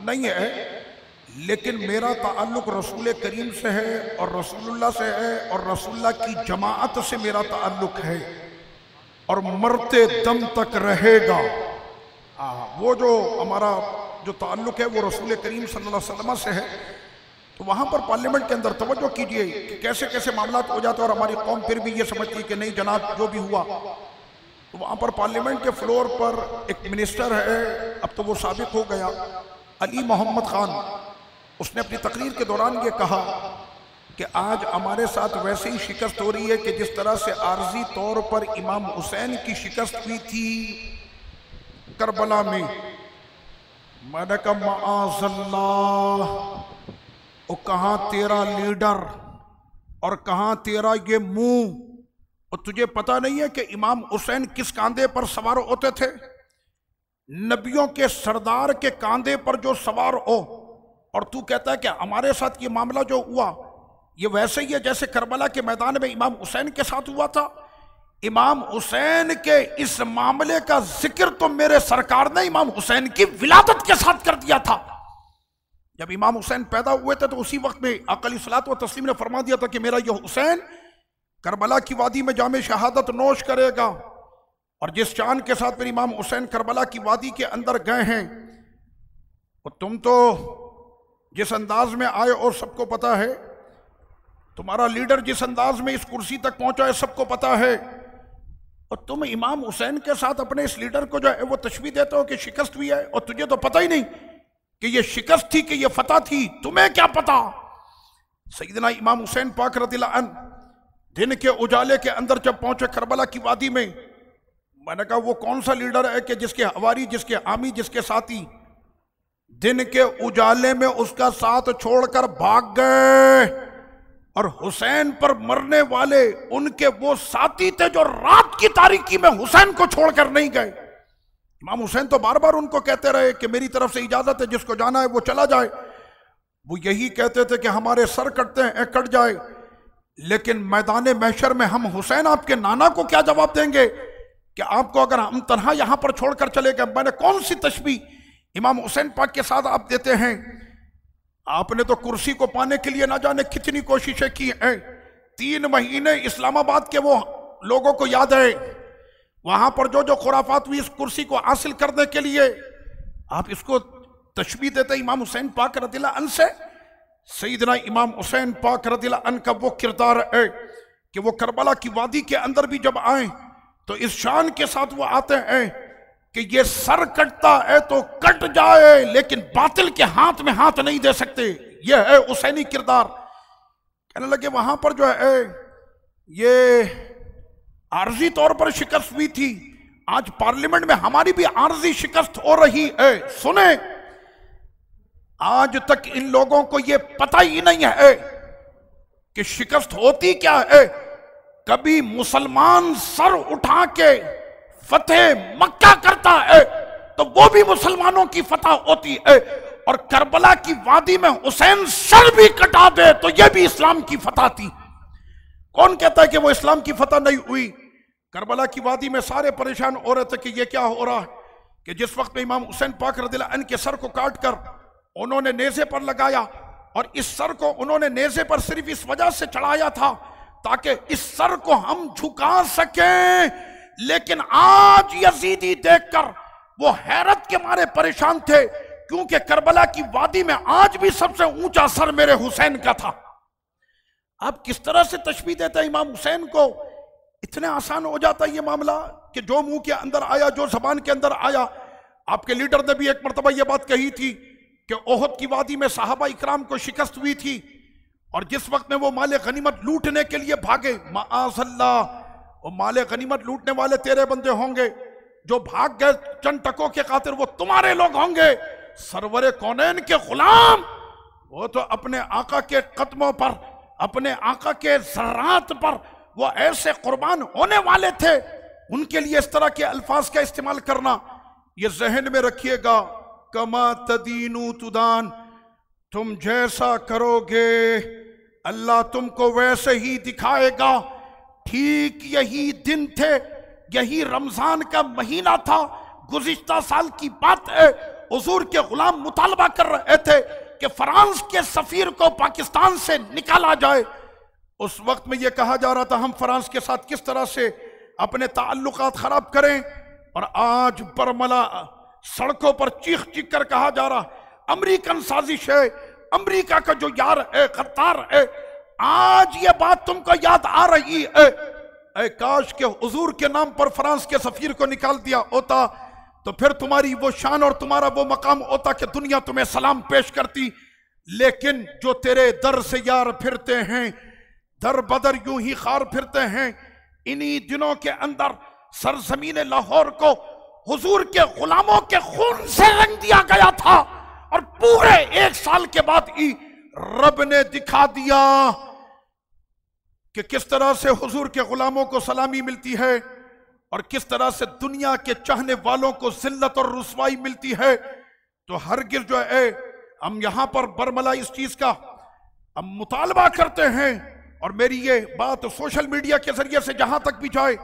नहीं है, लेकिन मेरा ताल्लुक रसूल करीम से है और रसूलुल्लाह से है और रसूलुल्लाह की जमाअत से मेरा ताल्लुक है और मरते दम तक रहेगा। वो जो हमारा जो ताल्लुक है वो रसूल करीम सल्लल्लाहु अलैहि वसल्लम से है। तो वहाँ पर पार्लियामेंट के अंदर तवज्जो कीजिए कि कैसे कैसे मामला हो जाते हैं और हमारी कौम फिर भी ये समझती है कि नहीं जनाब जो भी हुआ। तो वहाँ पर पार्लियामेंट के फ्लोर पर एक मिनिस्टर है, अब तो वो साबिक हो गया, अली मोहम्मद खान, उसने अपनी तकरीर के दौरान ये कहा कि आज हमारे साथ वैसे ही शिकस्त हो रही है कि जिस तरह से आर्जी तौर पर इमाम हुसैन की शिकस्त हुई थी करबला में। मैंने कहा माअज़ल्लाह, वो कहाँ तेरा लीडर और कहाँ तेरा ये मुंह। और तुझे पता नहीं है कि इमाम हुसैन किस कांधे पर सवार होते थे? नबियों के सरदार के कांधे पर जो सवार हो। और तू कहता है कि हमारे साथ ये मामला जो हुआ ये वैसे ही है जैसे करबला के मैदान में इमाम हुसैन के साथ हुआ था। इमाम हुसैन के इस मामले का जिक्र तो मेरे सरकार ने इमाम हुसैन की विलादत के साथ कर दिया था। जब इमाम हुसैन पैदा हुए थे तो उसी वक्त में आका अलैहिस्सलातु व तस्लीम ने फरमा दिया था कि मेरा यह हुसैन करबला की वादी में जामे शहादत नोश करेगा। और जिस शान के साथ मेरे इमाम हुसैन करबला की वादी के अंदर गए हैं, तो तुम तो जिस अंदाज में आए और सबको पता है, तुम्हारा लीडर जिस अंदाज में इस कुर्सी तक पहुंचा है सबको पता है, और तुम इमाम हुसैन के साथ अपने इस लीडर को जो है वो तशबीह देते हो कि शिकस्त हुई है, और तुझे तो पता ही नहीं कि ये शिकस्त थी कि ये फतह थी। तुम्हें क्या पता? सैयदना इमाम हुसैन पाक रज़ियल्लाहु अन्हु दिन के उजाले के अंदर जब पहुंचे करबला की वादी में, मैंने कहा वो कौन सा लीडर है कि जिसके हवारी, जिसके आमी, जिसके साथी दिन के उजाले में उसका साथ छोड़कर भाग गए, और हुसैन पर मरने वाले उनके वो साथी थे जो रात की तारीकी में हुसैन को छोड़कर नहीं गए। इमाम हुसैन तो बार बार उनको कहते रहे कि मेरी तरफ से इजाजत है, जिसको जाना है वो चला जाए। वो यही कहते थे कि हमारे सर कटते हैं कट जाए, लेकिन मैदान महशर में हम हुसैन आपके नाना को क्या जवाब देंगे कि आपको अगर हम तन्हा यहां पर छोड़कर चले गए। मैंने कौन सी तशबीह इमाम हुसैन पाक के साथ आप देते हैं? आपने तो कुर्सी को पाने के लिए ना जाने कितनी कोशिशें की हैं। 3 महीने इस्लामाबाद के वो लोगों को याद है, वहां पर जो जो खुराफात हुई इस कुर्सी को हासिल करने के लिए, आप इसको तशबीह देते इमाम हुसैन पाक रज़ियल्लाहु अन्हु से। सैयदना इमाम हुसैन पाक रज़ियल्लाहु अन्हु का वो किरदार है कि वो करबला की वादी के अंदर भी जब आए तो इस शान के साथ वो आते हैं कि ये सर कटता है तो कट जाए, लेकिन बातिल के हाथ में हाथ नहीं दे सकते। ये है हुसैनी किरदार। कहने लगे वहां पर जो है ये आर्जी तौर पर शिकस्त हुई थी, आज पार्लियामेंट में हमारी भी आर्जी शिकस्त हो रही है। सुने, आज तक इन लोगों को यह पता ही नहीं है कि शिकस्त होती क्या है। कभी मुसलमान सर उठा के फतेह मक्का करता है तो वो भी मुसलमानों की फतह होती है, और करबला की वादी में हुसैन सर भी कटा दे तो यह भी इस्लाम की फतह थी। कौन कहता है कि वो इस्लाम की फतह नहीं हुई? करबला की वादी में सारे परेशान हो रहे थे कि ये क्या हो रहा है कि जिस वक्त में इमाम हुसैन पाक रज़ियल्लाहु अन्हु के सर को काट कर उन्होंने नेज़े पर लगाया, और इस सर को उन्होंने नेज़े पर सिर्फ इस वजह से चढ़ाया था ताकि इस सर को हम झुका सकें। लेकिन आज यजीदी देखकर वो हैरत के मारे परेशान थे, क्योंकि करबला की वादी में आज भी सबसे ऊंचा सर मेरे हुसैन का था। आप किस तरह से तशबीह देते हैं इमाम हुसैन को? इतने आसान हो जाता है ये मामला कि जो मुंह के अंदर आया, जो जबान के अंदर आया। आपके लीडर ने भी एक मरतबा ये बात कही थी कि ओहद की वादी में सहाबा इकराम को शिकस्त हुई थी, और जिस वक्त में वो माले गनीमत लूटने के लिए भागे, माअज़ल्लाह, वो माले गनीमत लूटने वाले तेरे बंदे होंगे, जो भाग गए चंद टकों के खातिर वो तुम्हारे लोग होंगे। सरवरे कौनैन के गुलाम, वो तो अपने आका के कदमों पर, अपने आका के ज़र्रात पर वो ऐसे कुर्बान होने वाले थे। उनके लिए इस तरह के अल्फाज का इस्तेमाल करना, ये जहन में रखिएगा। कमा तदीनु तुदान, तुम जैसा करोगे अल्लाह तुमको वैसे ही दिखाएगा। ठीक यही दिन थे, यही रमजान का महीना था, गुज़िश्ता साल की बात है, हुजूर के गुलाम मुतालबा कर रहे थे कि फ्रांस के सफीर को पाकिस्तान से निकाला जाए। उस वक्त में यह कहा जा रहा था हम फ्रांस के साथ किस तरह से अपने ताल्लुकात खराब करें, और आज बरमला सड़कों पर चीख चीख कर कहा जा रहा अमेरिकन साजिश है, अमेरिका का जो यार है गद्दार है। आज ये बात तुमको याद आ रही है, काश के हुजूर के नाम पर फ्रांस के सफीर को निकाल दिया होता तो फिर तुम्हारी वो शान और तुम्हारा वो मकाम होता कि दुनिया तुम्हें सलाम पेश करती। लेकिन जो तेरे दर से यार फिरते हैं, दर बदर यूं ही खार फिरते हैं। इन्हीं दिनों के अंदर सरजमीन लाहौर को हुजूर के गुलामों के खून से रंग दिया गया था, और पूरे 1 साल के बाद ही रब ने दिखा दिया कि किस तरह से हुजूर के गुलामों को सलामी मिलती है और किस तरह से दुनिया के चाहने वालों को जिल्लत और रुसवाई मिलती है। तो हरगिज़ जो है हम यहां पर बरमला इस चीज का हम मुतालबा करते हैं, और मेरी ये बात सोशल मीडिया के जरिए से जहां तक भी जाए,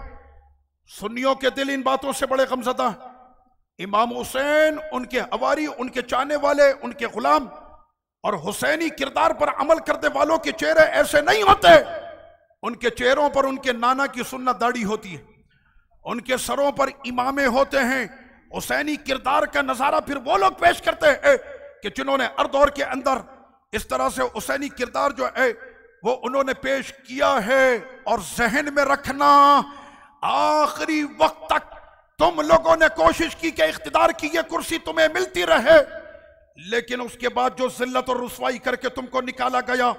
सुन्नियों के दिल इन बातों से बड़े गमज़दा। इमाम हुसैन, उनके हवारी, उनके चाहने वाले, उनके गुलाम और हुसैनी किरदार पर अमल करने वालों के चेहरे ऐसे नहीं होते। उनके चेहरों पर उनके नाना की सुन्नत दाढ़ी होती है, उनके सरों पर इमामे होते हैं। हुसैनी किरदार का नजारा फिर वो लोग पेश करते हैं कि जिन्होंने हर दौर के अंदर इस तरह से हुसैनी किरदार जो है वो उन्होंने पेश किया है। और जहन में रखना, आखिरी वक्त तक तुम लोगों ने कोशिश की कि इख्तिदार की ये कुर्सी तुम्हें मिलती रहे, लेकिन उसके बाद जो जिल्लत और रुसवाई करके तुमको निकाला गया,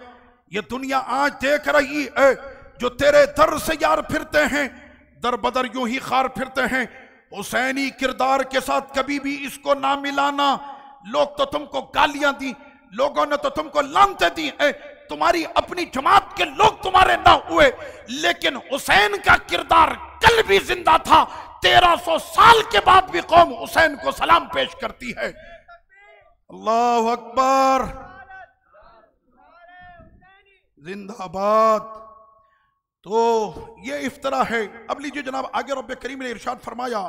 ये दुनिया आज देख रही है। जो तेरे दर से यार फिरते हैं, दर बदर यूं ही खार फिरते हैं। हुसैनी किरदार के साथ कभी भी इसको ना मिलाना। लोग तो तुमको गालियां दी, लोगों ने तो तुमको लानते दी है, तुम्हारी अपनी जमात के लोग तुम्हारे ना हुए, लेकिन हुसैन का किरदार कल भी जिंदा था। 1300 साल के बाद भी कौम हुसैन को सलाम पेश करती है। अल्लाह अकबर, जिंदाबाद। तो ये इफ्तरा है। अब लीजिए जनाब आगे, रब्बे करीम ने इरशाद फरमाया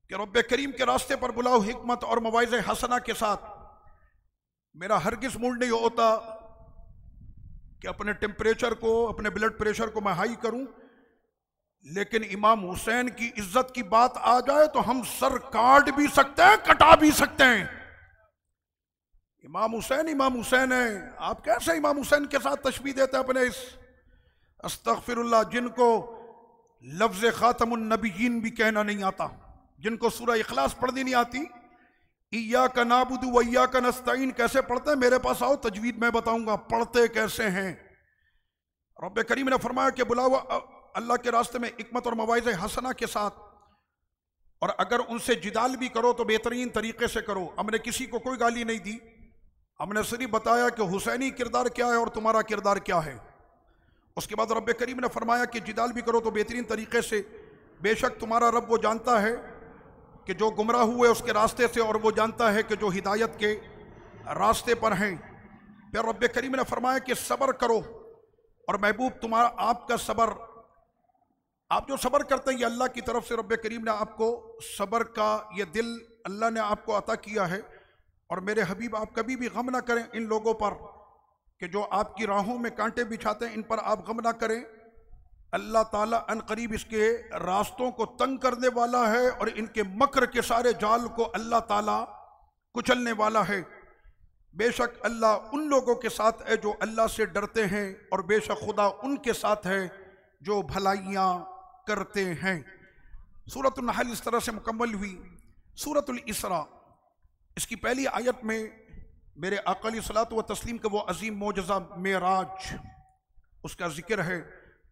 कि रब्बे करीम के रास्ते पर बुलाओ हिकमत और मवाइज़े हसना के साथ। मेरा हरगिज़ मूड नहीं होता कि अपने टेम्परेचर को, अपने ब्लड प्रेशर को मैं हाई करूं, लेकिन इमाम हुसैन की इज्जत की बात आ जाए तो हम सर काट भी सकते हैं, कटा भी सकते हैं। इमाम हुसैन है। आप कैसे इमाम हुसैन के साथ तशबीह देते हैं अपने इस अस्तगफिरुल्लाह, जिनको लफ्ज़ ख़ातमुन नबिय्यीन भी कहना नहीं आता, जिनको सूरह इखलास पढ़नी नहीं आती। इय्याका नाबुदु व इय्याका नस्तईन कैसे पढ़ते हैं, मेरे पास आओ, तजवीद मैं बताऊंगा पढ़ते कैसे हैं। रब्बे करीम ने फरमाया कि बुलाओ अल्लाह के रास्ते में हिकमत और मवाइज़े हसना के साथ, और अगर उनसे जिदाल भी करो तो बेहतरीन तरीके से करो। हमने किसी को कोई गाली नहीं दी, हमने सिर्फ बताया कि हुसैनी किरदार क्या है और तुम्हारा किरदार क्या है। उसके बाद रब्बे करीम ने फरमाया कि जिदाल भी करो तो बेहतरीन तरीके से, बेशक तुम्हारा रब वो जानता है कि जो गुमराह हुए उसके रास्ते से, और वो जानता है कि जो हिदायत के रास्ते पर हैं। फिर रब्बे करीम ने फरमाया कि सब्र करो, और महबूब तुम्हारा आपका सब्र, आप जो सब्र करते हैं ये अल्लाह की तरफ से रब्बे करीम ने आपको सब्र का ये दिल अल्लाह ने आपको अता किया है। और मेरे हबीब, आप कभी भी गम ना करें इन लोगों पर कि जो आपकी राहों में कांटे बिछाते हैं, इन पर आप गम ना करें। अल्लाह ताला अन करीब इसके रास्तों को तंग करने वाला है, और इनके मकर के सारे जाल को अल्लाह ताला कुचलने वाला है। बेशक अल्लाह उन लोगों के साथ है जो अल्लाह से डरते हैं, और बेशक खुदा उनके साथ है जो भलाइयाँ करते हैं। सूरतुल नहल इस तरह से मुकम्मल हुई। सूरतुल इसरा, इसकी पहली आयत में मेरे आका अलैहिस्सलातु व तस्लीम का वो अजीम मोजज़ा मेराज, उसका जिक्र है।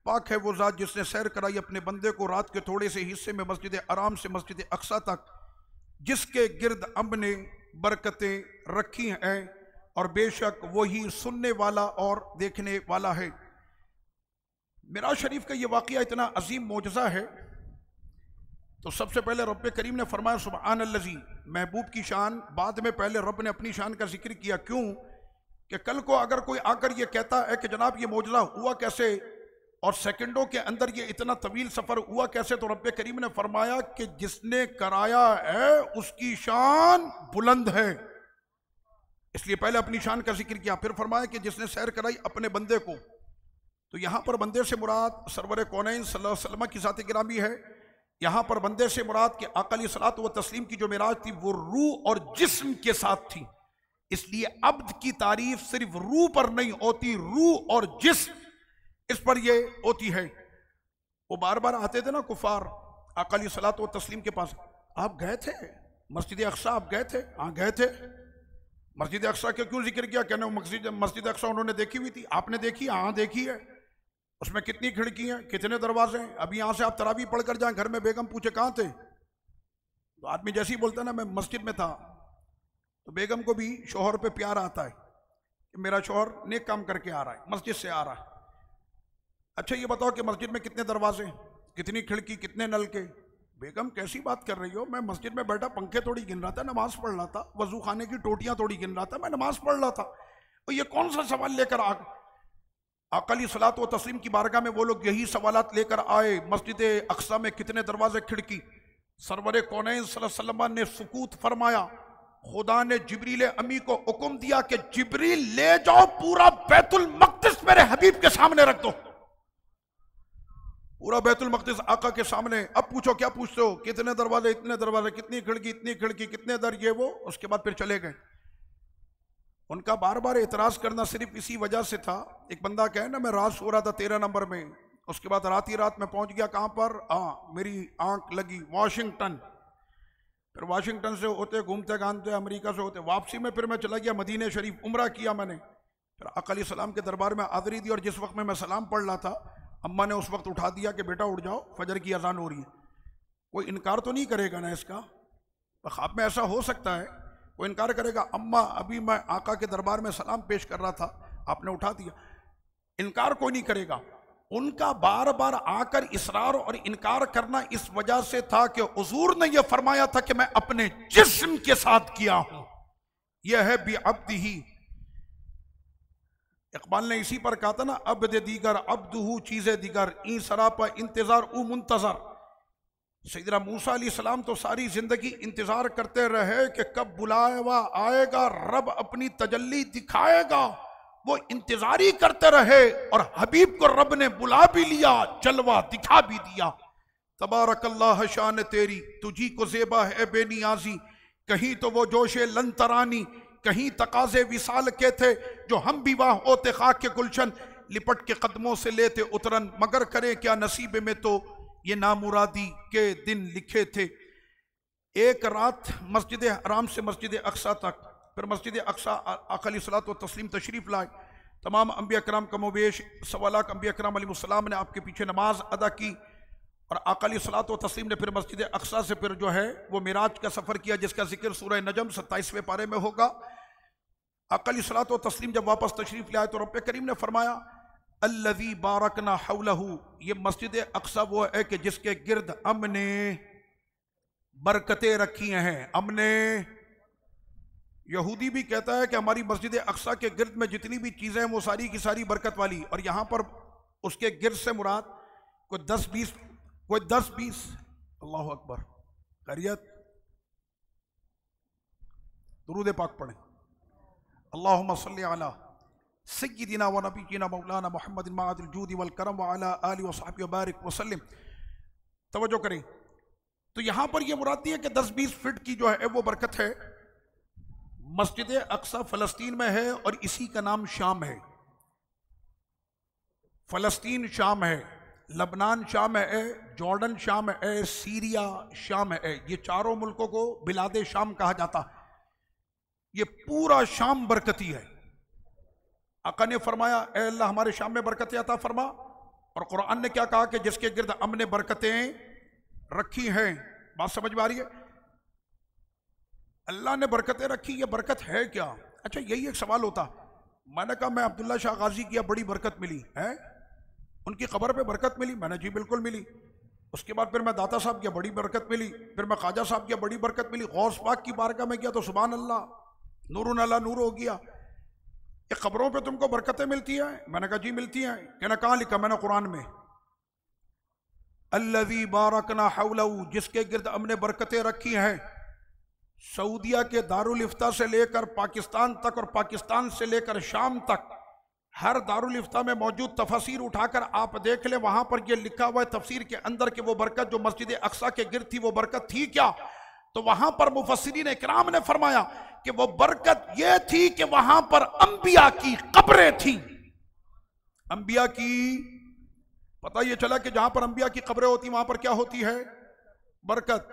पाक है वो ज़ात जिसने सैर कराई अपने बंदे को रात के थोड़े से हिस्से में मस्जिद आराम से मस्जिद अक्सा तक, जिसके गिर्द अम्ब ने बरकतें रखी हैं, और बेशक वही सुनने वाला और देखने वाला है। मिराज शरीफ का ये वाक़या इतना अजीम मोजज़ा है, तो सबसे पहले रब्बे करीम ने फरमाया सुब्हानल्लज़ी, महबूब की शान बाद में, पहले रब ने अपनी शान का जिक्र किया। क्यों कि कल को अगर कोई आकर ये कहता है कि जनाब ये मोजज़ा हुआ कैसे, और सेकंडों के अंदर ये इतना तवील सफर हुआ कैसे? तो रब्बे करीम ने फरमाया कि जिसने कराया है उसकी शान बुलंद है, इसलिए पहले अपनी शान का जिक्र किया, फिर फरमाया कि जिसने सैर कराई अपने बंदे को। तो यहां पर बंदे से मुराद सरवर कौनैन सल्लल्लाहु अलैहि वसल्लम की ज़ात गिरामी है। यहां पर बंदे से मुराद के आका अलैहिस्सलात व तस्लीम की जो मेराज थी वो रूह और जिस्म के साथ थी, इसलिए अब्द की तारीफ सिर्फ रूह पर नहीं होती, रूह और जिस्म इस पर ये होती है। वो बार बार आते थे ना कुफार आका अलैहिस्सलात व तस्लीम के पास, आप गए थे मस्जिद अक्सा, आप गए थे? हाँ गए थे। मस्जिद अक्सा के क्यों जिक्र किया? कहने मस्जिद अक्सा उन्होंने देखी हुई थी। आपने देखी? हाँ देखी है। उसमें कितनी खिड़की हैं, कितने दरवाजे हैं? अभी यहां से आप तरावी पढ़ कर जाएं, घर में बेगम पूछे कहां थे, तो आदमी जैसे ही बोलता है ना मैं मस्जिद में था, तो बेगम को भी शोहर पे प्यार आता है कि मेरा शोहर नेक काम करके आ रहा है, मस्जिद से आ रहा है। अच्छा ये बताओ कि मस्जिद में कितने दरवाजे, कितनी खिड़की, कितने नल के? बेगम कैसी बात कर रही हो, मैं मस्जिद में बैठा पंखे थोड़ी गिन रहा था, नमाज पढ़ रहा था, वजू खाने की टोटियां थोड़ी गिन रहा था, मैं नमाज पढ़ रहा था। तो ये कौन सा सवाल लेकर आका अलैहिस्सलात व तस्लीम की बारगाह में वो लोग यही सवालात लेकर आए, मस्जिद अक्सा में कितने दरवाजे, खिड़की? सरवर कौनैन सल्लल्लाहु अलैहि वसल्लम ने सुकूत फरमाया। खुदा ने जिब्रील अमी को हुक्म दिया कि जिब्रील ले जाओ पूरा बैतुल मक़दिस मेरे हबीब के सामने रख दो। पूरा बैतुल मक़दिस आका के सामने। अब पूछो क्या पूछते हो, कितने दरवाजे, इतने दरवाजे, कितनी खिड़की, इतनी खिड़की, कितने दर, ये वो। उसके बाद फिर चले गए। उनका बार बार एतराज करना सिर्फ इसी वजह से था, एक बंदा कहे ना मैं रात सो रहा था 13 नंबर में, उसके बाद रात ही रात में पहुंच गया कहां पर, मेरी आंख लगी वाशिंगटन, फिर वाशिंगटन से होते घूमते घामते अमेरिका से होते वापसी में फिर मैं चला गया मदीने शरीफ, उम्रा किया मैंने, फिर आका अलैहिस्सलाम के दरबार में हाज़िरी दी, और जिस वक्त में मैं सलाम पढ़ रहा था अम्मा ने उस वक्त उठा दिया कि बेटा उठ जाओ फजर की अजान हो रही है। कोई इनकार तो नहीं करेगा ना इसका? ख्वाब में ऐसा हो सकता है, कोई इनकार करेगा? अम्मा अभी मैं आका के दरबार में सलाम पेश कर रहा था, आपने उठा दिया। इनकार कोई नहीं करेगा। उनका बार बार आकर इसरार और इनकार करना इस वजह से था कि हुजूर ने यह फरमाया था कि मैं अपने जिस्म के साथ किया हूं, यह है बिअब्दिही। इकबाल ने इसी पर कहा था ना, अब्द दीगर अब्दुहू चीज़े दीगर, ई सरापा इंतजार उ मुंतजर। सैयदना मूसा अलैहिस्सलाम तो सारी जिंदगी इंतजार करते रहे कि कब बुलावा आएगा, रब अपनी तजल्ली दिखाएगा, वो इंतजार ही करते रहे, और हबीब को रब ने बुला भी लिया, जलवा दिखा भी दिया। तबारकल्लाह शान तेरी, तुझी को ज़ेबा है बेनियाजी, कहीं तो वो जोशे लंतरानी, कहीं तकाजे विसाल के थे, जो हम भी वहाँ होते खाक के गुलशन, लिपट के कदमों से लेते उतरन, मगर करे क्या नसीब में तो ये नामुरादी के दिन लिखे थे। एक रात मस्जिद हराम से मस्जिद अक्सा तक, फिर मस्जिद अक्सा आका अलैहिस्सलात व तस्लीम तशरीफ़ लाए, तमाम अंबिया कराम कमोबेश 1.25 लाख अंबिया कराम अलैहिस्सलाम ने आपके पीछे नमाज अदा की, और आका अलैहिस्सलात व तस्लीम ने फिर मस्जिद अक्सा से फिर जो है वो मिराज का सफ़र किया, जिसका जिक्र सूरह नजम 27वें पारे में होगा। आका अलैहिस्सलात व तस्लीम जब वापस तशरीफ़ ले आए तो रब्बे करीम ने फरमाया अल्लज़ी बारकना हौलहू, ये मस्जिद अक्सा वो है कि जिसके गिर्द हमने बरकतें रखी हैं। हमने, यहूदी भी कहता है कि हमारी मस्जिद अक्सा के गिर्द में जितनी भी चीज़ें हैं वो सारी की सारी बरकत वाली, और यहाँ पर उसके गिर्द से मुराद कोई 10-20, कोई 10-20, अल्लाह अकबर, खैरियत, दुरूद पाक पढ़ें। अल्लाहुम्मा सल्ली अला सय्यिदिना व नबीना मौलाना मुहम्मदिन माअदिल जूदी वल करम व अला आलिहि व सहबिहि व बारिक व सल्लिम। तवज्जो करें, तो यहाँ पर यह मुराद है कि 10-20 फीट की जो है वो बरकत है। मस्जिद अक्सा फ़लस्तीन में है और इसी का नाम शाम है। फ़लस्तीन शाम है, लबनान शाम है, जॉर्डन शाम है, सीरिया शाम है, ये चारों मुल्कों को बिलादे शाम कहा जाता। ये पूरा शाम बरकती है। आका ने फरमाया ए अल्लाह हमारे शाम में बरकतें अता फरमा, और कुरान ने क्या कहा कि जिसके गिर्द हमने बरकतें रखी हैं। बात समझ में आ रही है? अल्लाह ने बरकतें रखी, ये बरकत है क्या? अच्छा यही एक सवाल होता। मैंने कहा मैं अब्दुल्ला शाह गाजी की बड़ी बरकत मिली है, उनकी खबर पे बरकत मिली। मैंने जी बिल्कुल मिली। उसके बाद फिर मैं दाता साहब की बड़ी बरकत मिली, फिर मैं ख्वाजा साहब की बड़ी बरकत मिली, गौस पाक की बारगाह में गया तो सुभान अल्लाह, नूरुन अला नूर हो गया। ये खबरों पे तुमको बरकतें मिलती हैं? मैंने कहा जी मिलती हैं। कहना कहाँ लिखा? मैंने कुरान में, अल्लज़ी बारकना हौलहू, जिसके गिर्द हमने बरकतें रखी हैं। सऊदिया के दारुल इफ्ता से लेकर पाकिस्तान तक और पाकिस्तान से लेकर शाम तक हर दारुल इफ्ता में मौजूद तफसीर उठाकर आप देख लें, वहां पर यह लिखा हुआ है तफसीर के अंदर कि वो बरकत जो मस्जिद अक्सा के गिर्द थी वो बरकत थी क्या? तो वहां पर मुफस्सिरीन इकराम ने फरमाया कि वो बरकत ये थी कि वहां पर अंबिया की कब्रें थी। अंबिया की, पता ये चला कि जहां पर अंबिया की कब्रें होती वहां पर क्या होती है? बरकत।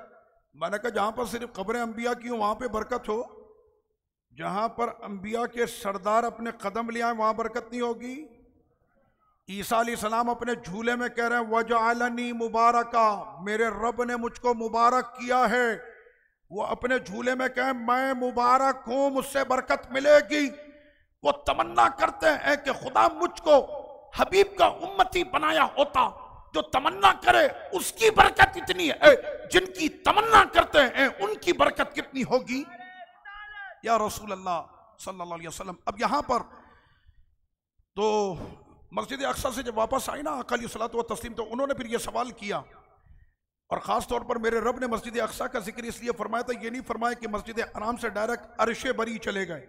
मैंने कहा जहां पर सिर्फ कब्रें अंबिया की हो वहां पे बरकत हो, जहां पर अंबिया के सरदार अपने कदम ले आए वहां बरकत नहीं होगी। ईसा अलैहिस्सलाम अपने झूले में कह रहे हैं वजअलनी मुबारका, मेरे रब ने मुझको मुबारक किया है। वो अपने झूले में कहे मैं मुबारक हूं, मुझसे बरकत मिलेगी। वो तमन्ना करते हैं कि खुदा मुझको हबीब का उम्मती बनाया होता। जो तमन्ना करे उसकी बरकत इतनी है, जिनकी तमन्ना करते हैं उनकी बरकत कितनी होगी या रसूल अल्लाह सल्लल्लाहु अलैहि वसल्लम। अब यहां पर तो मस्जिद अक्सा से जब वापस आई ना आका अलैहिस्सलातु व तस्लीम, तो उन्होंने फिर ये सवाल किया, और ख़ास तौर पर मेरे रब ने मस्जिद अक्सा का जिक्र इसलिए फरमाया था, ये नहीं फरमाया कि मस्जिद हराम से डायरेक्ट अर्शे बरी चले गए।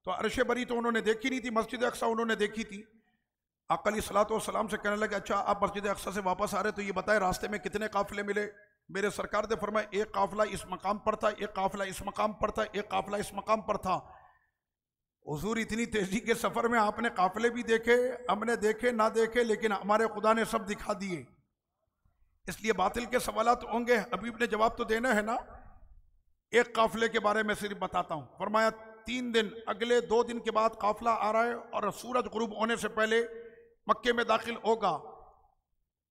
तो अर्शे बरी तो उन्होंने देखी नहीं थी, मस्जिद अक्सा उन्होंने देखी थी। आका अलैहिस्सलातु वस्सलाम से कहने लगे अच्छा आप मस्जिद अक्सा से वापस आ रहे तो ये बताए रास्ते में कितने काफिले मिले? मेरे सरकार ने फरमाया एक काफिला इस मकाम पर था, एक काफिला इस मकाम पर था, एक काफिला इस मकाम पर था। हुजूर इतनी तेजी के सफर में आपने काफिले भी देखे, हमने देखे ना देखे, लेकिन हमारे खुदा ने सब दिखा दिए। इसलिए बातिल के सवालात होंगे, हबीब ने जवाब तो देना है ना। एक काफिले के बारे में सिर्फ बताता हूं। फरमाया 3 दिन, अगले 2 दिन के बाद काफिला आ रहा है और सूरज गुरूब होने से पहले मक्के में दाखिल होगा।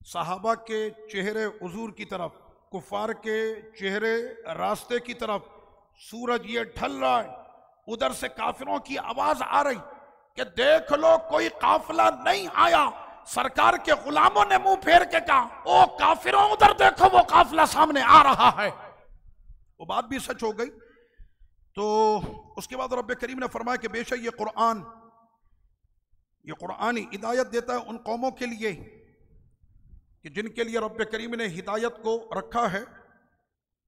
सहाबा के चेहरे हुजूर की तरफ, कुफार के चेहरे रास्ते की तरफ, सूरज ये ढल रहा है, उधर से काफिरों की आवाज आ रही कि देख लो कोई काफिला नहीं आया। सरकार के गुलामों ने मुंह फेर के कहा ओ काफिरों उधर देखो वो काफिला सामने आ रहा है। वो बात भी सच हो गई। तो उसके बाद रब्बे करीम ने फरमाया कि बेशक ये कुरान ही हिदायत देता है उन कौमों के लिए कि जिनके लिए रब्बे करीम ने हिदायत को रखा है,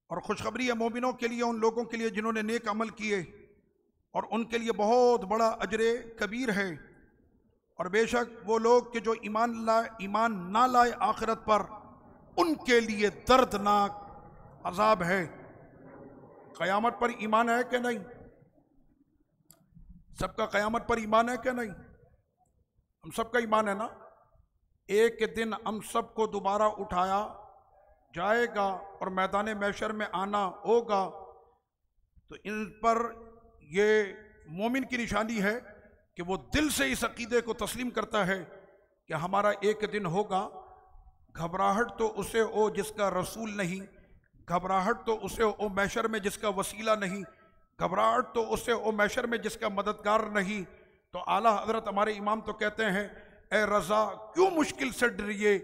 और खुशखबरी है मोमिनों के लिए, उन लोगों के लिए जिन्होंने नेक अमल किए, और उनके लिए बहुत बड़ा अजरे कबीर है। और बेशक वो लोग कि जो ईमान ना लाए आखिरत पर, उनके लिए दर्दनाक अजाब है। क़यामत पर ईमान है कि नहीं? सबका क़यामत पर ईमान है कि नहीं? हम सबका ईमान है ना। एक दिन हम सबको दोबारा उठाया जाएगा और मैदान महशर में आना होगा। तो इन पर ये मोमिन की निशानी है कि वो दिल से इस अकीदे को तस्लीम करता है कि हमारा एक दिन होगा। घबराहट तो उसे हो जिसका रसूल नहीं, घबराहट तो उसे हो महशर में जिसका वसीला नहीं, घबराहट तो उसे हो महशर में जिसका मददगार नहीं। तो आला हजरत हमारे इमाम तो कहते हैं ए रजा क्यों मुश्किल से डरिए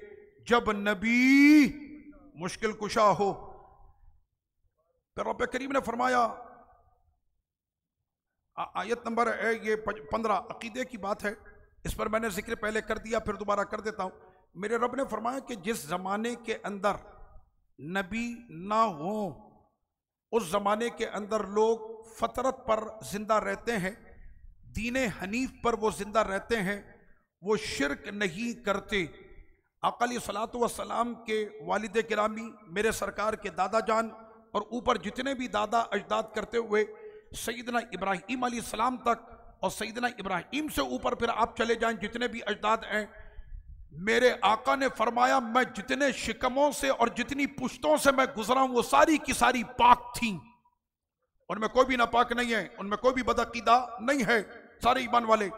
जब नबी मुश्किल कुशा हो। फिर रब्बे करीम ने फरमाया, आयत नंबर है ये 15, अकीदे की बात है, इस पर मैंने जिक्र पहले कर दिया फिर दोबारा कर देता हूं। मेरे रब ने फरमाया कि जिस जमाने के अंदर नबी ना हो, उस जमाने के अंदर लोग फतरत पर जिंदा रहते हैं, दीने हनीफ पर वो जिंदा रहते हैं, वो शिरक नहीं करते। आका अलैहिस्सलातु वस्सलाम के वालिद किरामी मेरे सरकार के दादा जान, और ऊपर जितने भी दादा अजदाद करते हुए सैयदना इब्राहीम अलैहिस्सलाम तक, और सैयदना इब्राहीम से ऊपर फिर आप चले जाएं जितने भी अजदाद हैं, मेरे आका ने फरमाया मैं जितने शिकमों से और जितनी पुश्तों से मैं गुजरा हूं वो सारी की सारी पाक थी। उनमें कोई भी नापाक नहीं है, उनमें कोई भी बदअकीदा नहीं है, सारे ईमान वाले।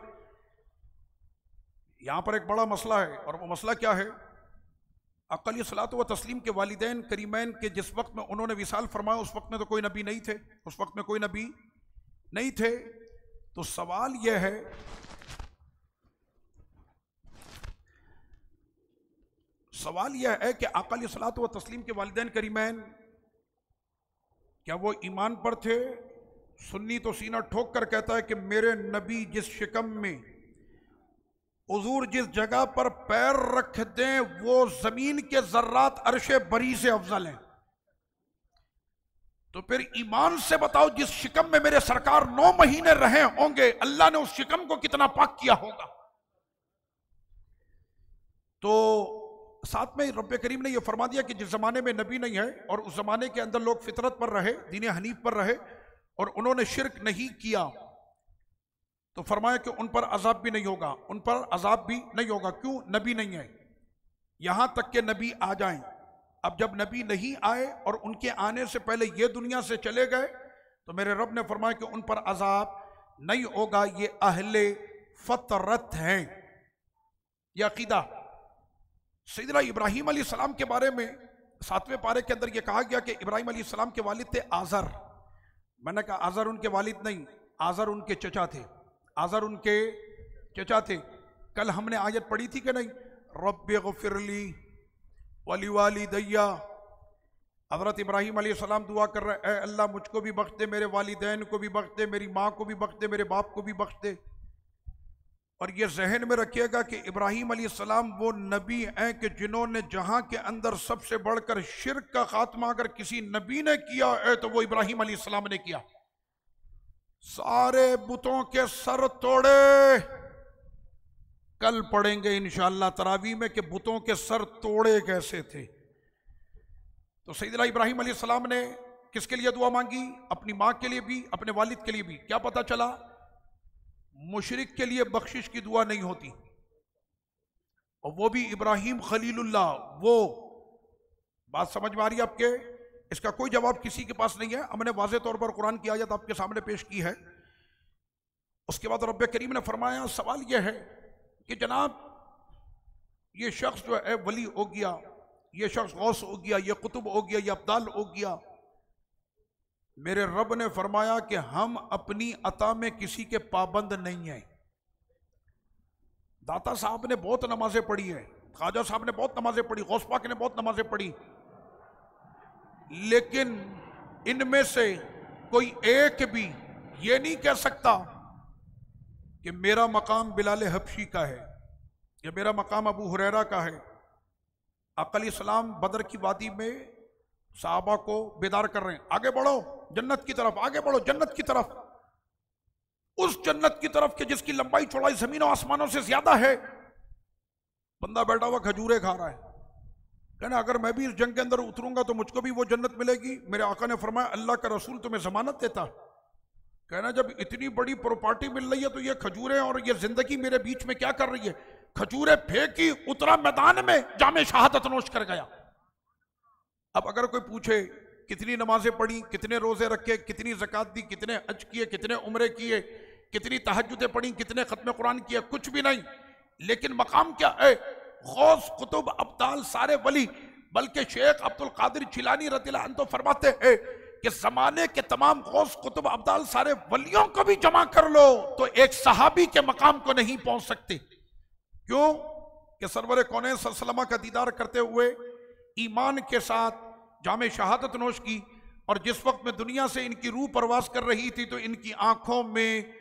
यहां पर एक बड़ा मसला है, और वो मसला क्या है? आका अलैहिस्सलातु व तस्लीम के वालिदैन करीमैन के जिस वक्त में उन्होंने विसाल फरमाया उस वक्त में तो कोई नबी नहीं थे, उस वक्त में कोई नबी नहीं थे। तो सवाल यह है, सवाल यह है कि आका अलैहिस्सलातु व तस्लीम के वालिदैन करीमैन क्या वो ईमान पर थे, सुन्नी तो सीना ठोक कर कहता है कि मेरे नबी जिस शिकम में हुजूर जिस जगह पर पैर रख दें वो जमीन के जर्रात अर्शे बरी से अफजल हैं। तो फिर ईमान से बताओ, जिस शिकम में मेरे सरकार 9 महीने रहे होंगे, अल्लाह ने उस शिकम को कितना पाक किया होगा। तो साथ में रब्बे करीम ने यह फरमा दिया कि जिस जमाने में नबी नहीं है और उस जमाने के अंदर लोग फितरत पर रहे, दीन हनीफ पर रहे और उन्होंने शिरक नहीं किया, तो फरमाया कि उन पर अजाब भी नहीं होगा, उन पर अजाब भी नहीं होगा। क्यों? नबी नहीं है। यहां तक कि नबी आ जाएं। अब जब नबी नहीं आए और उनके आने से पहले ये दुनिया से चले गए, तो मेरे रब ने फरमाया कि उन पर अजाब नहीं होगा। ये अहले फतरत हैं। यह अकीदा सैयदना इब्राहीम अलैहिस्सलाम के बारे में 7वें पारे के अंदर यह कहा गया कि इब्राहीम अलैहिस्सलाम के वालिद थे आज़र। मैंने कहा आज़र उनके वालिद नहीं, आज़र उनके चचा थे। आज़र उनके चचा थे। कल हमने आयत पढ़ी थी कि नहीं, रब्बि ग़फ़िरली वली वालिदैया। हज़रत इब्राहीम अलैहिस्सलाम दुआ कर रहे, ऐ अल्लाह मुझको भी बख्श दे, मेरे वालिदैन को भी बख्श दे, मेरी माँ को भी बख्श दे, मेरे बाप को भी बख्श दे। और ये जहन में रखिएगा कि इब्राहीम अलैहिस्सलाम वो नबी हैं कि जिन्होंने जहां के अंदर सबसे बढ़कर शिर्क का खात्मा अगर किसी नबी ने किया है तो वो इब्राहीम अलैहिस्सलाम ने किया। सारे बुतों के सर तोड़े। कल पढ़ेंगे इंशाअल्लाह तरावी में कि बुतों के सर तोड़े कैसे थे। तो सैयदना इब्राहीम अलैहिस्सलाम ने किसके लिए दुआ मांगी? अपनी माँ के लिए भी, अपने वालिद के लिए भी। क्या पता चला? मुशरिक के लिए बख्शिश की दुआ नहीं होती, और वो भी इब्राहीम खलीलुल्लाह। वो बात समझ में आ रही है आपके? इसका कोई जवाब किसी के पास नहीं है। हमने वाज़े तौर पर कुरान की आयत आपके सामने पेश की है। उसके बाद रब्बे करीम ने फरमाया, सवाल यह है कि जनाब ये शख्स जो है वली हो गया, ये शख्स गौस हो गया, ये कुतुब हो गया, ये अब्दाल हो गया। मेरे रब ने फरमाया कि हम अपनी अता में किसी के पाबंद नहीं हैं। दाता साहब ने बहुत नमाजें पढ़ी हैं, ख्वाजा साहब ने बहुत नमाजें पढ़ी, गौस पाक ने बहुत नमाजें पढ़ी, लेकिन इनमें से कोई एक भी ये नहीं कह सकता कि मेरा मकाम बिलाल हबशी का है या मेरा मकाम अबू हुरैरा का है। आका अलैहिस्सलाम बदर की वादी में साहबा को बेदार कर रहे हैं, आगे बढ़ो जन्नत की तरफ, आगे बढ़ो जन्नत की तरफ, उस जन्नत की तरफ के जिसकी लंबाई चौड़ाई जमीनों आसमानों से ज्यादा है। बंदा बैठा हुआ खजूरे खा रहा है, कहना अगर मैं भी इस जंग के अंदर उतरूंगा तो मुझको भी वो जन्नत मिलेगी। मेरे आका ने फरमाया अल्लाह का रसूल तुम्हें जमानत देता। कहना जब इतनी बड़ी प्रॉपर्टी मिल रही है तो ये खजूरें और ये जिंदगी मेरे बीच में क्या कर रही है? खजूरें फेंकी, उतरा मैदान में, जामे शहादत नोश कर गया। अब अगर कोई पूछे कितनी नमाजें पढ़ी, कितने रोजे रखे, कितनी ज़कात दी, कितने हज किए, कितने उम्रे किए, कितनी तहज्जुदें पढ़ी, कितने खत्म कुरान किए, कुछ भी नहीं। लेकिन मकाम क्या है? गौस कुतुब अब्दाल सारे वली। बल्कि शेख अब्दुल कादिर जिलानी रज़ियल्लाहु अन्हु तो फरमाते हैं कि जमाने के तमाम गौस कुतुब अब्दाल सारे वलियों को भी जमा कर लो तो एक सहाबी के मकाम को नहीं पहुंच सकते। क्यों? कि सरवर कौनैन सल्लल्लाहु अलैहि वसल्लम का दीदार करते हुए ईमान के साथ जामे शहादत नोश की, और जिस वक्त में दुनिया से इनकी रूह परवास कर रही थी तो इनकी आंखों में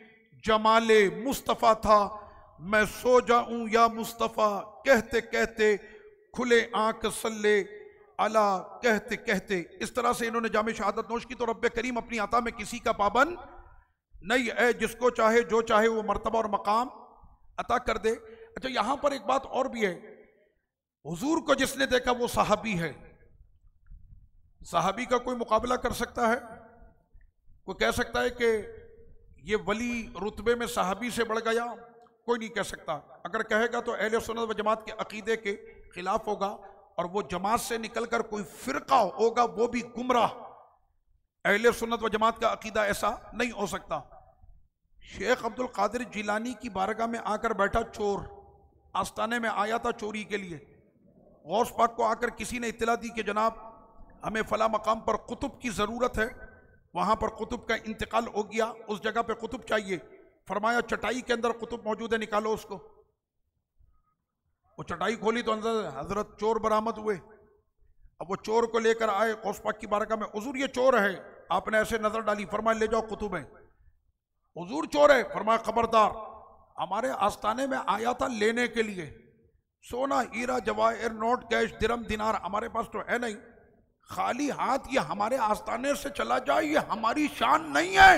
जमाले मुस्तफ़ा था। मैं सो जाऊं या मुस्तफ़ा कहते कहते, खुले आंख सल्ले अला कहते कहते। इस तरह से इन्होंने जामे शहादत नोश की। तो रब्बे करीम अपनी अता में किसी का पाबंद नहीं है, जिसको चाहे जो चाहे वो मर्तबा और मकाम अता कर दे। अच्छा, यहां पर एक बात और भी है, हुजूर को जिसने देखा वो सहाबी है। सहाबी का कोई मुकाबला कर सकता है? कोई कह सकता है कि ये वली रुतबे में सहाबी से बढ़ गया? कोई नहीं कह सकता। अगर कहेगा तो अहले सुन्नत व जमात के अकीदे के खिलाफ होगा, और वो जमात से निकलकर कोई फिरका होगा, वो भी गुमराह। अहले सुन्नत व जमात का अकीदा ऐसा नहीं हो सकता। शेख अब्दुल कादिर जिलानी की बारगाह में आकर बैठा चोर, आस्ताने में आया था चोरी के लिए। गौस पाक को आकर किसी ने इत्तला दी कि जनाब हमें फला मकाम पर कुतुब की ज़रूरत है, वहाँ पर कुतुब का इंतकाल हो गया, उस जगह पे कुतुब चाहिए। फरमाया चटाई के अंदर कुतुब मौजूद है, निकालो उसको। वो चटाई खोली तो अंदर हजरत चोर बरामद हुए। अब वो चोर को लेकर आए गौस पाक की बारगाह में, हुजूर ये चोर है। आपने ऐसे नजर डाली, फरमाया ले जाओ कुतुब है। हुजूर चोर है, फरमाया खबरदार, हमारे आस्थाने में आया था लेने के लिए, सोना हीरा जवाहर नोट कैश दिरम दिनार हमारे पास तो है नहीं, खाली हाथ ये हमारे आस्थाने से चला जाए, ये हमारी शान नहीं है,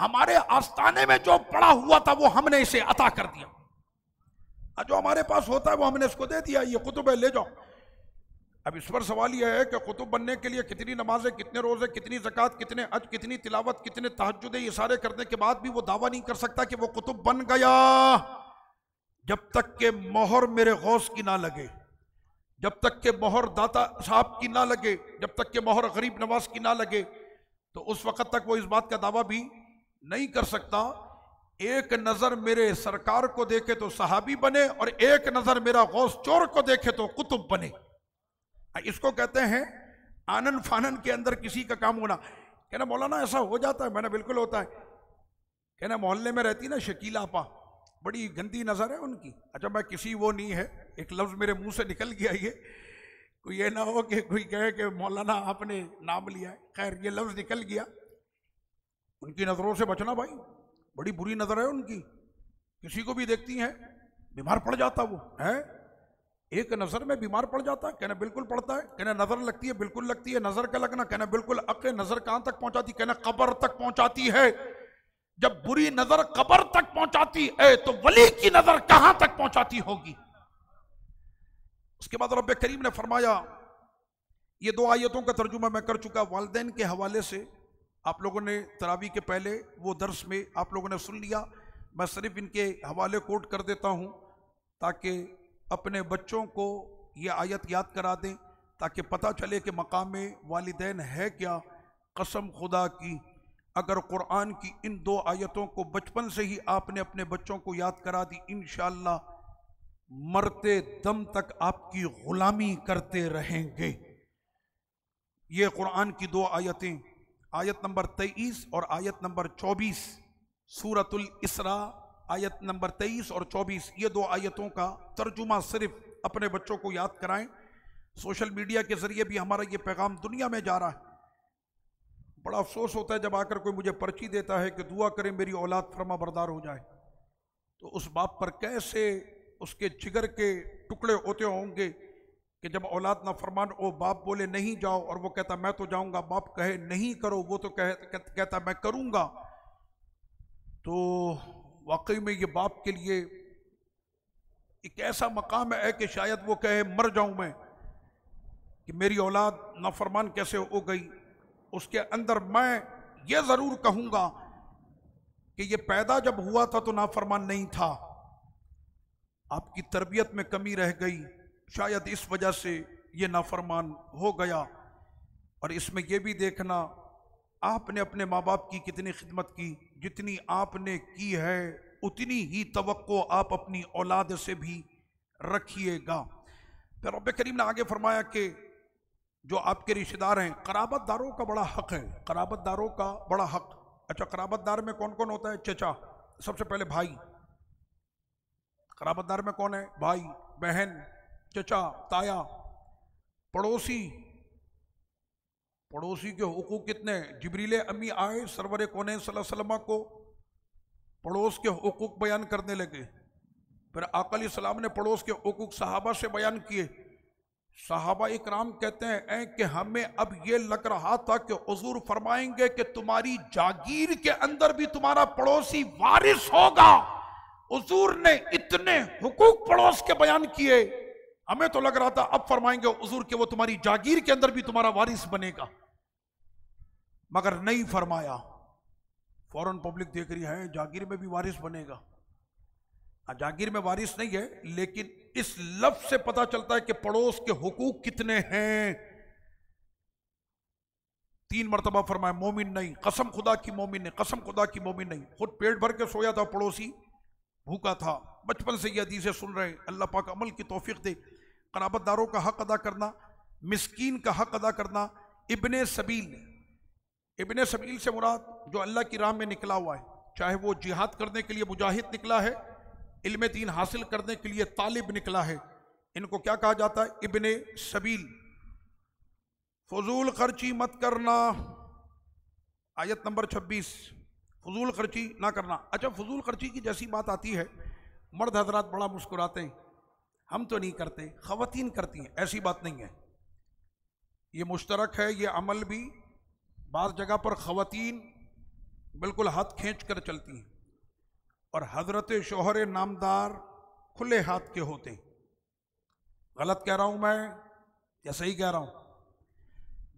हमारे आस्थाने में जो पड़ा हुआ था वो हमने इसे अता कर दिया, जो हमारे पास होता है वो हमने इसको दे दिया, ये कुतुब है ले जाओ। अब इस पर सवाल यह है कि कुतुब बनने के लिए कितनी नमाजें, कितने रोजे, कितनी ज़कात, कितने हज, कितनी तिलावत, कितने तहज्जुद, ये सारे करने के बाद भी वो दावा नहीं कर सकता कि वो कुतुब बन गया, जब तक के मोहर मेरे गौस की ना लगे, जब तक के मोहर दाता साहब की ना लगे, जब तक के मोहर गरीब नवाज की ना लगे, तो उस वक्त तक वो इस बात का दावा भी नहीं कर सकता। एक नजर मेरे सरकार को देखे तो सहाबी बने, और एक नजर मेरा गौस चोर को देखे तो कुतुब बने। इसको कहते हैं आनन फानन के अंदर किसी का काम होना। कहना मौलाना ऐसा हो जाता है? मैंने बिल्कुल होता है। कहना मोहल्ले में रहती ना शकीला आपा, बड़ी गंदी नजर है उनकी। अच्छा मैं किसी वो नहीं है, एक लफ्ज मेरे मुंह से निकल गया, ये कोई ये ना हो कि कोई कहे कि मौलाना आपने नाम लिया है, खैर ये लफ्ज निकल गया। उनकी नजरों से बचना भाई, बड़ी बुरी नजर है उनकी, किसी को भी देखती हैं बीमार पड़ जाता वो है, एक नजर में बीमार पड़ जाता है। कहना बिल्कुल पड़ता है। कहना नजर लगती है, बिल्कुल लगती है। नजर का लगना, कहना बिल्कुल। अक्ल नजर कहां तक पहुंचाती? कहना कब्र तक पहुंचाती है। जब बुरी नजर कब्र तक पहुंचाती है तो वली की नजर कहां तक पहुंचाती होगी। उसके बाद रब्बे करीम ने फरमाया, ये दो आयतों का तर्जुमा मैं कर चुका वालिदैन के हवाले से, आप लोगों ने तरावी के पहले वो दर्स में आप लोगों ने सुन लिया। मैं सिर्फ इनके हवाले कोट कर देता हूं ताकि अपने बच्चों को ये आयत याद करा दें, ताकि पता चले कि मकाम वालिदैन है क्या। कसम खुदा की, अगर कुरान की इन दो आयतों को बचपन से ही आपने अपने बच्चों को याद करा दी, इंशाअल्लाह मरते दम तक आपकी गुलामी करते रहेंगे। ये कुरान की दो आयतें, आयत नंबर 23 और आयत नंबर 24, सूरतुल इसरा आयत नंबर 23 और 24, ये दो आयतों का तर्जुमा सिर्फ अपने बच्चों को याद कराएं। सोशल मीडिया के जरिए भी हमारा ये पैगाम दुनिया में जा रहा है। बड़ा अफसोस होता है जब आकर कोई मुझे पर्ची देता है कि दुआ करें मेरी औलाद फरमा बरदार हो जाए, तो उस बाप पर कैसे उसके जिगर के टुकड़े होते होंगे कि जब औलाद ना फरमान हो, बाप बोले नहीं जाओ और वो कहता मैं तो जाऊंगा, बाप कहे नहीं करो, वो तो कहता मैं करूंगा। तो वाकई में ये बाप के लिए एक ऐसा मकाम है कि शायद वो कहे मर जाऊं मैं कि मेरी औलाद नाफरमान कैसे हो गई। उसके अंदर मैं ये जरूर कहूंगा कि ये पैदा जब हुआ था तो नाफरमान नहीं था, आपकी तरबियत में कमी रह गई, शायद इस वजह से ये नाफरमान हो गया। और इसमें यह भी देखना आपने अपने माँ बाप की कितनी खिदमत की, जितनी आपने की है उतनी ही तवक्को आप अपनी औलाद से भी रखिएगा। फिर रब्बे करीम ने आगे फरमाया कि जो आपके रिश्तेदार हैं, कराबतदारों का बड़ा हक है, कराबतदारों का बड़ा हक। अच्छा, कराबतदार में कौन कौन होता है? चचा, सबसे पहले भाई। कराबतदार में कौन है? भाई, बहन, चचा, ताया, पड़ोसी। पड़ोसी के हुकूक कितने? जिब्रील अमी आए सरवर कौनैन सल्लल्लाहु अलैहि वसल्लम को पड़ोस के हुकूक बयान करने लगे। फिर आका अलैहिस्सलाम ने पड़ोस के हुकूक सहाबा से बयान किए। सहाबा इकराम कहते हैं कि हमें अब ये लग रहा था कि हुजूर फरमाएंगे कि तुम्हारी जागीर के अंदर भी तुम्हारा पड़ोसी वारिस होगा। हुजूर ने इतने हुकूक पड़ोस के बयान किए, हमें तो लग रहा था अब फरमाएंगे हुजूर कि वो तुम्हारी जागीर के अंदर भी तुम्हारा वारिस बनेगा, मगर नहीं फरमाया। फौरन पब्लिक देख रही है जागीर में भी वारिस बनेगा। जागीर में वारिस नहीं है, लेकिन इस लफ्ज से पता चलता है कि पड़ोस के हुकूक कितने हैं। 3 मरतबा फरमाया मोमिन नहीं, कसम खुदा की मोमिन नहीं, कसम खुदा की मोमिन नहीं। खुद पेट भर के सोया था, पड़ोसी भूखा था। बचपन से ये हदीसें सुन रहे हैं। अल्लाह पाक अमल की तौफीक दे। कराबतदारों का हक अदा करना, मिस्कीन का हक अदा करना। इब्ने सबील, इब्ने सबील से मुराद जो अल्लाह की राह में निकला हुआ है, चाहे वो जिहाद करने के लिए मुजाहिद निकला है, इल्म दीन हासिल करने के लिए तालिब निकला है, इनको क्या कहा जाता है? इब्ने सबील। फजूल खर्ची मत करना, आयत नंबर 26, फजूल खर्ची ना करना। अच्छा, फजूल खर्ची की जैसी बात आती है, मर्द हजरात बड़ा मुस्कुराते हैं, हम तो नहीं करते, खवातीन करती हैं। ऐसी बात नहीं है, ये मुश्तरक है, ये अमल भी। बाज़ जगह पर खवातीन बिल्कुल हाथ खींच कर चलती हैं और हजरत शोहर नामदार खुले हाथ के होते हैं। गलत कह रहा हूं मैं या सही कह रहा हूं?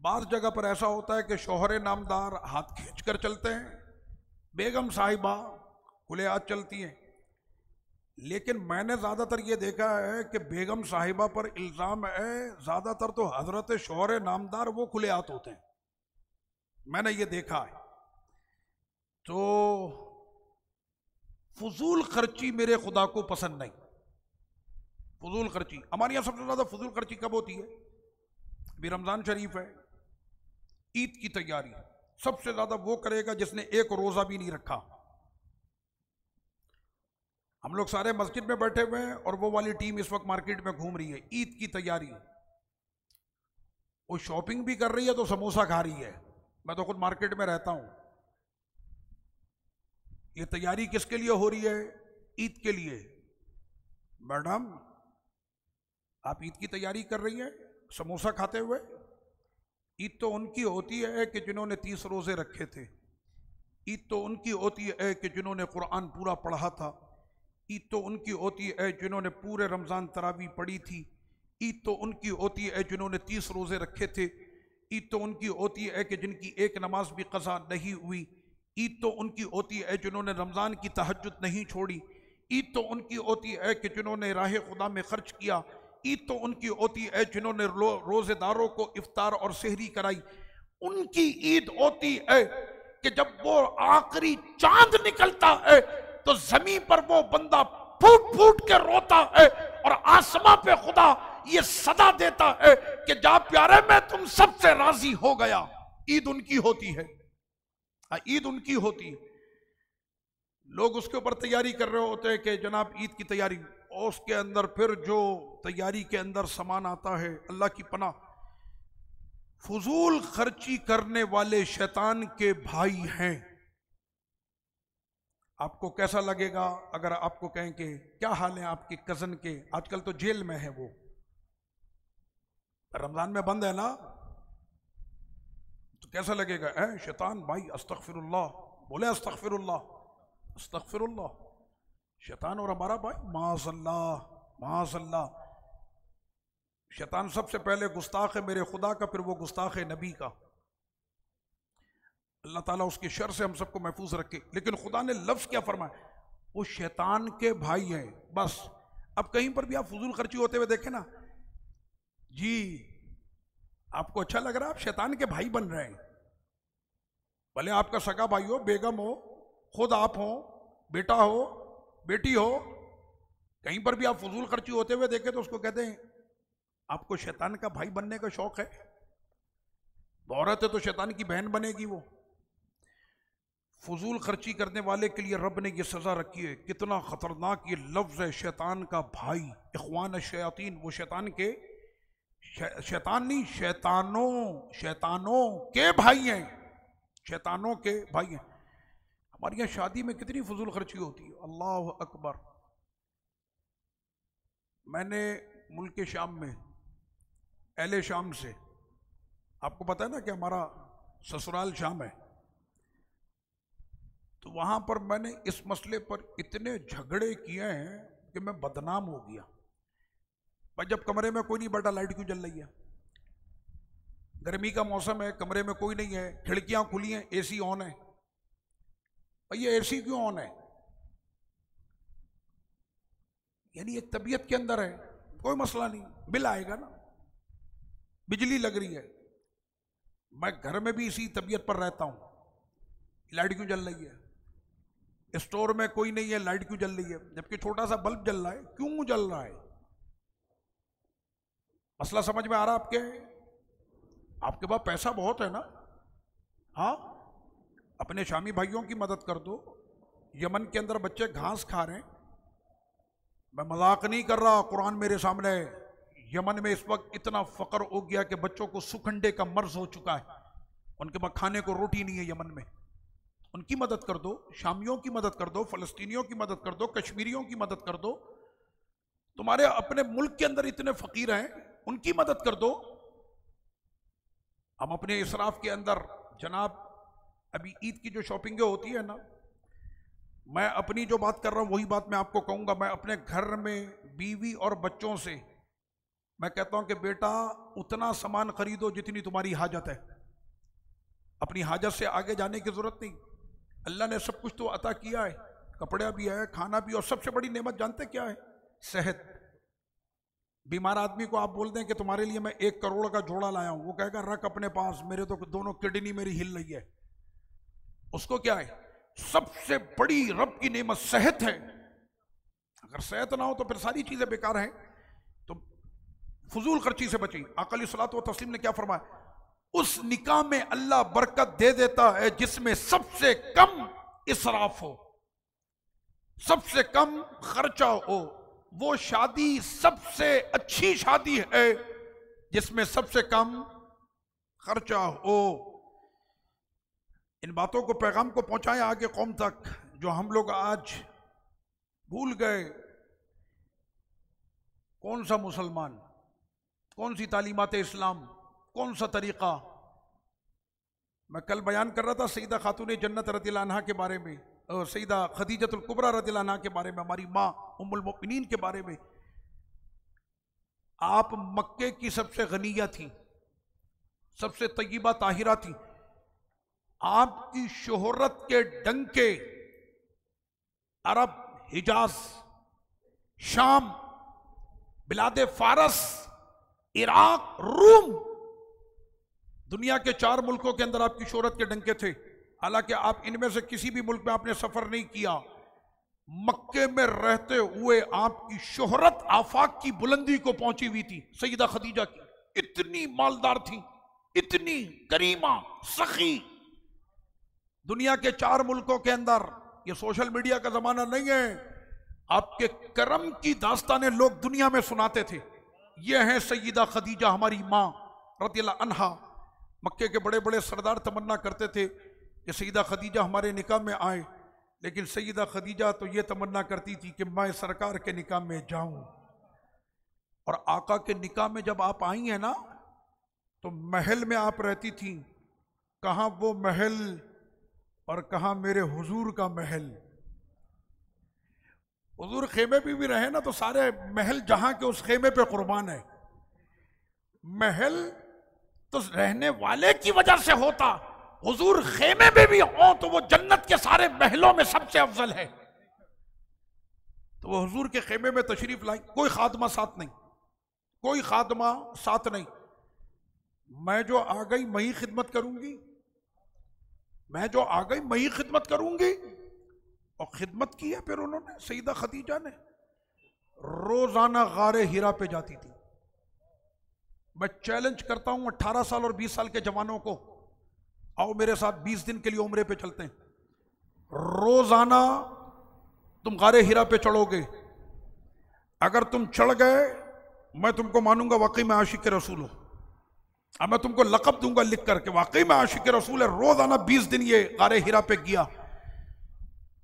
बाज़ जगह पर ऐसा होता है कि शोहर नामदार हाथ खींच कर चलते हैं, बेगम साहिबा खुले हाथ चलती हैं। लेकिन मैंने ज़्यादातर ये देखा है कि बेगम साहिबा पर इल्ज़ाम है, ज़्यादातर तो हजरत शोहर नामदार वो खुले हाथ होते हैं, मैंने ये देखा है। तो फजूल खर्ची मेरे खुदा को पसंद नहीं। फजूल खर्ची हमारे यहाँ सबसे ज़्यादा फजूल खर्ची कब होती है? अभी रमज़ान शरीफ है, ईद की तैयारी सबसे ज़्यादा वो करेगा जिसने एक रोज़ा भी नहीं रखा। हम लोग सारे मस्जिद में बैठे हुए हैं और वो वाली टीम इस वक्त मार्केट में घूम रही है, ईद की तैयारी। वो शॉपिंग भी कर रही है तो समोसा खा रही है। मैं तो खुद मार्केट में रहता हूं। ये तैयारी किसके लिए हो रही है? ईद के लिए। मैडम, आप ईद की तैयारी कर रही हैं समोसा खाते हुए? ईद तो उनकी होती है कि जिन्होंने 30 रोजे रखे थे। ईद तो उनकी होती है कि जिन्होंने कुरान पूरा पढ़ा था। ईद तो उनकी होती है जिन्होंने पूरे रमज़ान तरावी पढ़ी थी। ईद तो उनकी होती है जिन्होंने 30 रोजे रखे थे। ईद तो उनकी होती है कि जिनकी एक नमाज भी क़ज़ा नहीं हुई। ईद तो उनकी होती है जिन्होंने रमज़ान की तहज्जुद नहीं छोड़ी। ईद तो उनकी होती है कि जिन्होंने राह खुदा में खर्च किया। ईद तो उनकी होती है जिन्होंने रोज़ेदारों को इफ्तार और सहरी कराई। उनकी ईद होती है कि जब वो आखिरी चांद निकलता है तो जमीन पर वो बंदा फूट फूट के रोता है और आसमां पे खुदा ये सदा देता है कि जा प्यारे मैं तुम सबसे राजी हो गया। ईद उनकी होती है, ईद उनकी होती है। लोग उसके ऊपर तैयारी कर रहे होते हैं कि जनाब ईद की तैयारी, और उसके अंदर फिर जो तैयारी के अंदर सामान आता है, अल्लाह की पनाह, फजूल खर्ची करने वाले शैतान के भाई हैं। आपको कैसा लगेगा अगर आपको कहें कि क्या हाल है आपके कजन के, आजकल तो जेल में है वो, रमजान में बंद है ना, तो कैसा लगेगा? शैतान भाई, अस्तगफिरुल्लाह, बोले अस्तगफिरुल्लाह, अस्तगफिरुल्लाह। शैतान और हमारा भाई, माज़अल्लाह माज़अल्लाह। शैतान सबसे पहले गुस्ताख है मेरे खुदा का, फिर वो गुस्ताख है नबी का। अल्लाह ताला उसके शर से हम सबको महफूज रखे। लेकिन खुदा ने लफ्ज़ क्या फरमाया? वो शैतान के भाई हैं, बस। अब कहीं पर भी आप फजूल खर्ची होते हुए देखें ना जी, आपको अच्छा लग रहा है, आप शैतान के भाई बन रहे हैं। भले आपका सगा भाई हो, बेगम हो, खुद आप हो, बेटा हो, बेटी हो, कहीं पर भी आप फजूल खर्ची होते हुए देखें तो उसको कहते हैं आपको शैतान का भाई बनने का शौक है। औरत है तो शैतान की बहन बनेगी वो। फजूल खर्ची करने वाले के लिए रब ने यह सजा रखी है। कितना खतरनाक ये लफ्ज है, शैतान का भाई। इख्वान शयातीन, वो शैतान के, शैतान नहीं, शैतानों के भाई हैं, शैतानों के भाई हैं। हमारे यहाँ शादी में कितनी फजूल खर्ची होती है, अल्लाह अकबर। मैंने मुल्क शाम में, अहले शाम से, आपको पता है ना कि हमारा ससुराल शाम है, तो वहां पर मैंने इस मसले पर इतने झगड़े किए हैं कि मैं बदनाम हो गया। भाई जब कमरे में कोई नहीं बैठा, लाइट क्यों जल रही है? गर्मी का मौसम है, कमरे में कोई नहीं है, खिड़कियां खुली हैं, एसी ऑन है। भाई ये एसी क्यों ऑन है? यानी एक तबीयत के अंदर है, कोई मसला नहीं, बिल आएगा ना, बिजली लग रही है। मैं घर में भी इसी तबीयत पर रहता हूं, लाइट क्यों जल रही है? स्टोर में कोई नहीं है, लाइट क्यों जल रही है? जबकि छोटा सा बल्ब जल रहा है, क्यों जल रहा है? मसला समझ में आ रहा आपके? आपके पास पैसा बहुत है ना, हाँ, अपने शामी भाइयों की मदद कर दो। यमन के अंदर बच्चे घास खा रहे हैं, मैं मजाक नहीं कर रहा, कुरान मेरे सामने है। यमन में इस वक्त इतना फकर हो गया कि बच्चों को सुखंडे का मर्ज हो चुका है। उनके पास खाने को रोटी नहीं है यमन में, उनकी मदद कर दो, शामियों की मदद कर दो, फलस्तीनियों की मदद कर दो, कश्मीरियों की मदद कर दो। तुम्हारे अपने मुल्क के अंदर इतने फकीर हैं, उनकी मदद कर दो। हम अपने इसराफ के अंदर जनाब, अभी ईद की जो शॉपिंग होती है ना, मैं अपनी जो बात कर रहा हूं वही बात मैं आपको कहूंगा। मैं अपने घर में बीवी और बच्चों से मैं कहता हूं कि बेटा उतना सामान खरीदो जितनी तुम्हारी हाजत है, अपनी हाजत से आगे जाने की जरूरत नहीं। अल्लाह ने सब कुछ तो अता किया है, कपड़ा भी है, खाना भी, और सबसे बड़ी नेमत जानते क्या है? सेहत। बीमार आदमी को आप बोल दें कि तुम्हारे लिए मैं 1 करोड़ का जोड़ा लाया हूं, वो कहेगा रख अपने पास, मेरे तो दोनों किडनी मेरी हिल रही है। उसको क्या है? सबसे बड़ी रब की नेमत सेहत है। अगर सेहत ना हो तो फिर सारी चीजें बेकार हैं। तो फजूल खर्ची से बची। आका अलैहिस्सलातु व तस्लीम ने क्या फरमाया? उस निकाह में अल्लाह बरकत दे देता है जिसमें सबसे कम इसराफ हो, सबसे कम खर्चा हो। वो शादी सबसे अच्छी शादी है जिसमें सबसे कम खर्चा हो। इन बातों को, पैगाम को पहुंचाएं आगे कौम तक, जो हम लोग आज भूल गए। कौन सा मुसलमान, कौन सी तालीमात इस्लाम, कौन सा तरीका। मैं कल बयान कर रहा था सईदा खातून जन्नत रज़ियल्लाहु अन्हा के बारे में, सईदा खदीजतुल कुबरा रज़ियल्लाहु अन्हा के बारे में, हमारी माँ उम्मुल मोमिनीन के बारे में। आप मक्के की सबसे गनिया थी, सबसे तय्यबा ताहिरा थी। आपकी शोहरत के डंके अरब, हिजाज, शाम, बिलादे फारस, इराक, रूम, दुनिया के 4 मुल्कों के अंदर आपकी शोहरत के डंके थे। हालांकि आप इनमें से किसी भी मुल्क में आपने सफर नहीं किया। मक्के में रहते हुए आपकी शोहरत आफाक की बुलंदी को पहुंची हुई थी। सईदा खदीजा की इतनी मालदार थी, इतनी करीमा, सखी। दुनिया के 4 मुल्कों के अंदर, ये सोशल मीडिया का जमाना नहीं है, आपके करम की दास्तानें लोग दुनिया में सुनाते थे। ये है सईदा खदीजा, हमारी माँ रज़ियल्लाहु अन्हा। मक्के के बड़े बड़े सरदार तमन्ना करते थे कि सईदा खदीजा हमारे निकाह में आए, लेकिन सईदा खदीजा तो ये तमन्ना करती थी कि मैं सरकार के निकाह में जाऊं। और आका के निकाह में जब आप आई हैं ना, तो महल में आप रहती थी। कहाँ वो महल और कहाँ मेरे हुजूर का महल। हुजूर खेमे पे भी रहे ना, तो सारे महल जहां के उस खेमे पे कुर्बान है। महल तो रहने वाले की वजह से होता, हुजूर खेमे में भी हो तो वो जन्नत के सारे महलों में सबसे अफजल है। तो वो हुजूर के खेमे में तशरीफ लाई, कोई खादमा साथ नहीं, कोई खादमा साथ नहीं। मैं जो आ गई मैं ही खिदमत करूंगी, मैं जो आ गई मैं ही खिदमत करूंगी। और खिदमत की है फिर उन्होंने। सईदा खदीजा ने रोजाना गारे हिरा पे जाती थी। मैं चैलेंज करता हूं 18 साल और 20 साल के जवानों को, आओ मेरे साथ 20 दिन के लिए उम्रे पे चलते हैं। रोजाना तुम गारे हिरा पे चढ़ोगे, अगर तुम चढ़ गए मैं तुमको मानूंगा वाकई में आशिक रसूल हो। अब मैं तुमको लक़ब दूंगा लिख करके, वाकई में आशिक रसूल है। रोजाना 20 दिन ये गारे हिरा पे गया।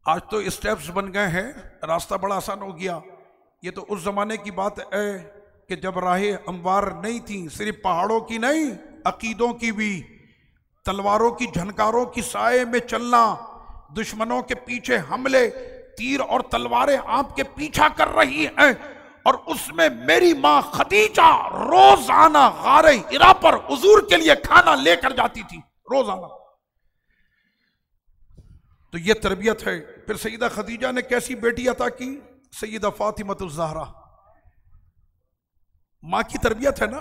आज तो स्टेप्स बन गए हैं, रास्ता बड़ा आसान हो गया। ये तो उस जमाने की बात है कि जब राहें हमवार नहीं थी, सिर्फ पहाड़ों की नहीं, अकीदों की भी। तलवारों की झनकारों की साए में चलना, दुश्मनों के पीछे हमले, तीर और तलवारें आपके पीछा कर रही हैं। और उसमें मेरी मां खदीजा रोजाना गारे हिरा पर हुजूर के लिए खाना लेकर जाती थी, रोजाना। तो ये तरबियत है। फिर सईदा खदीजा ने कैसी बेटी अता की? सईदा फातिमतुज़ ज़हरा। माँ की तरबियत है ना।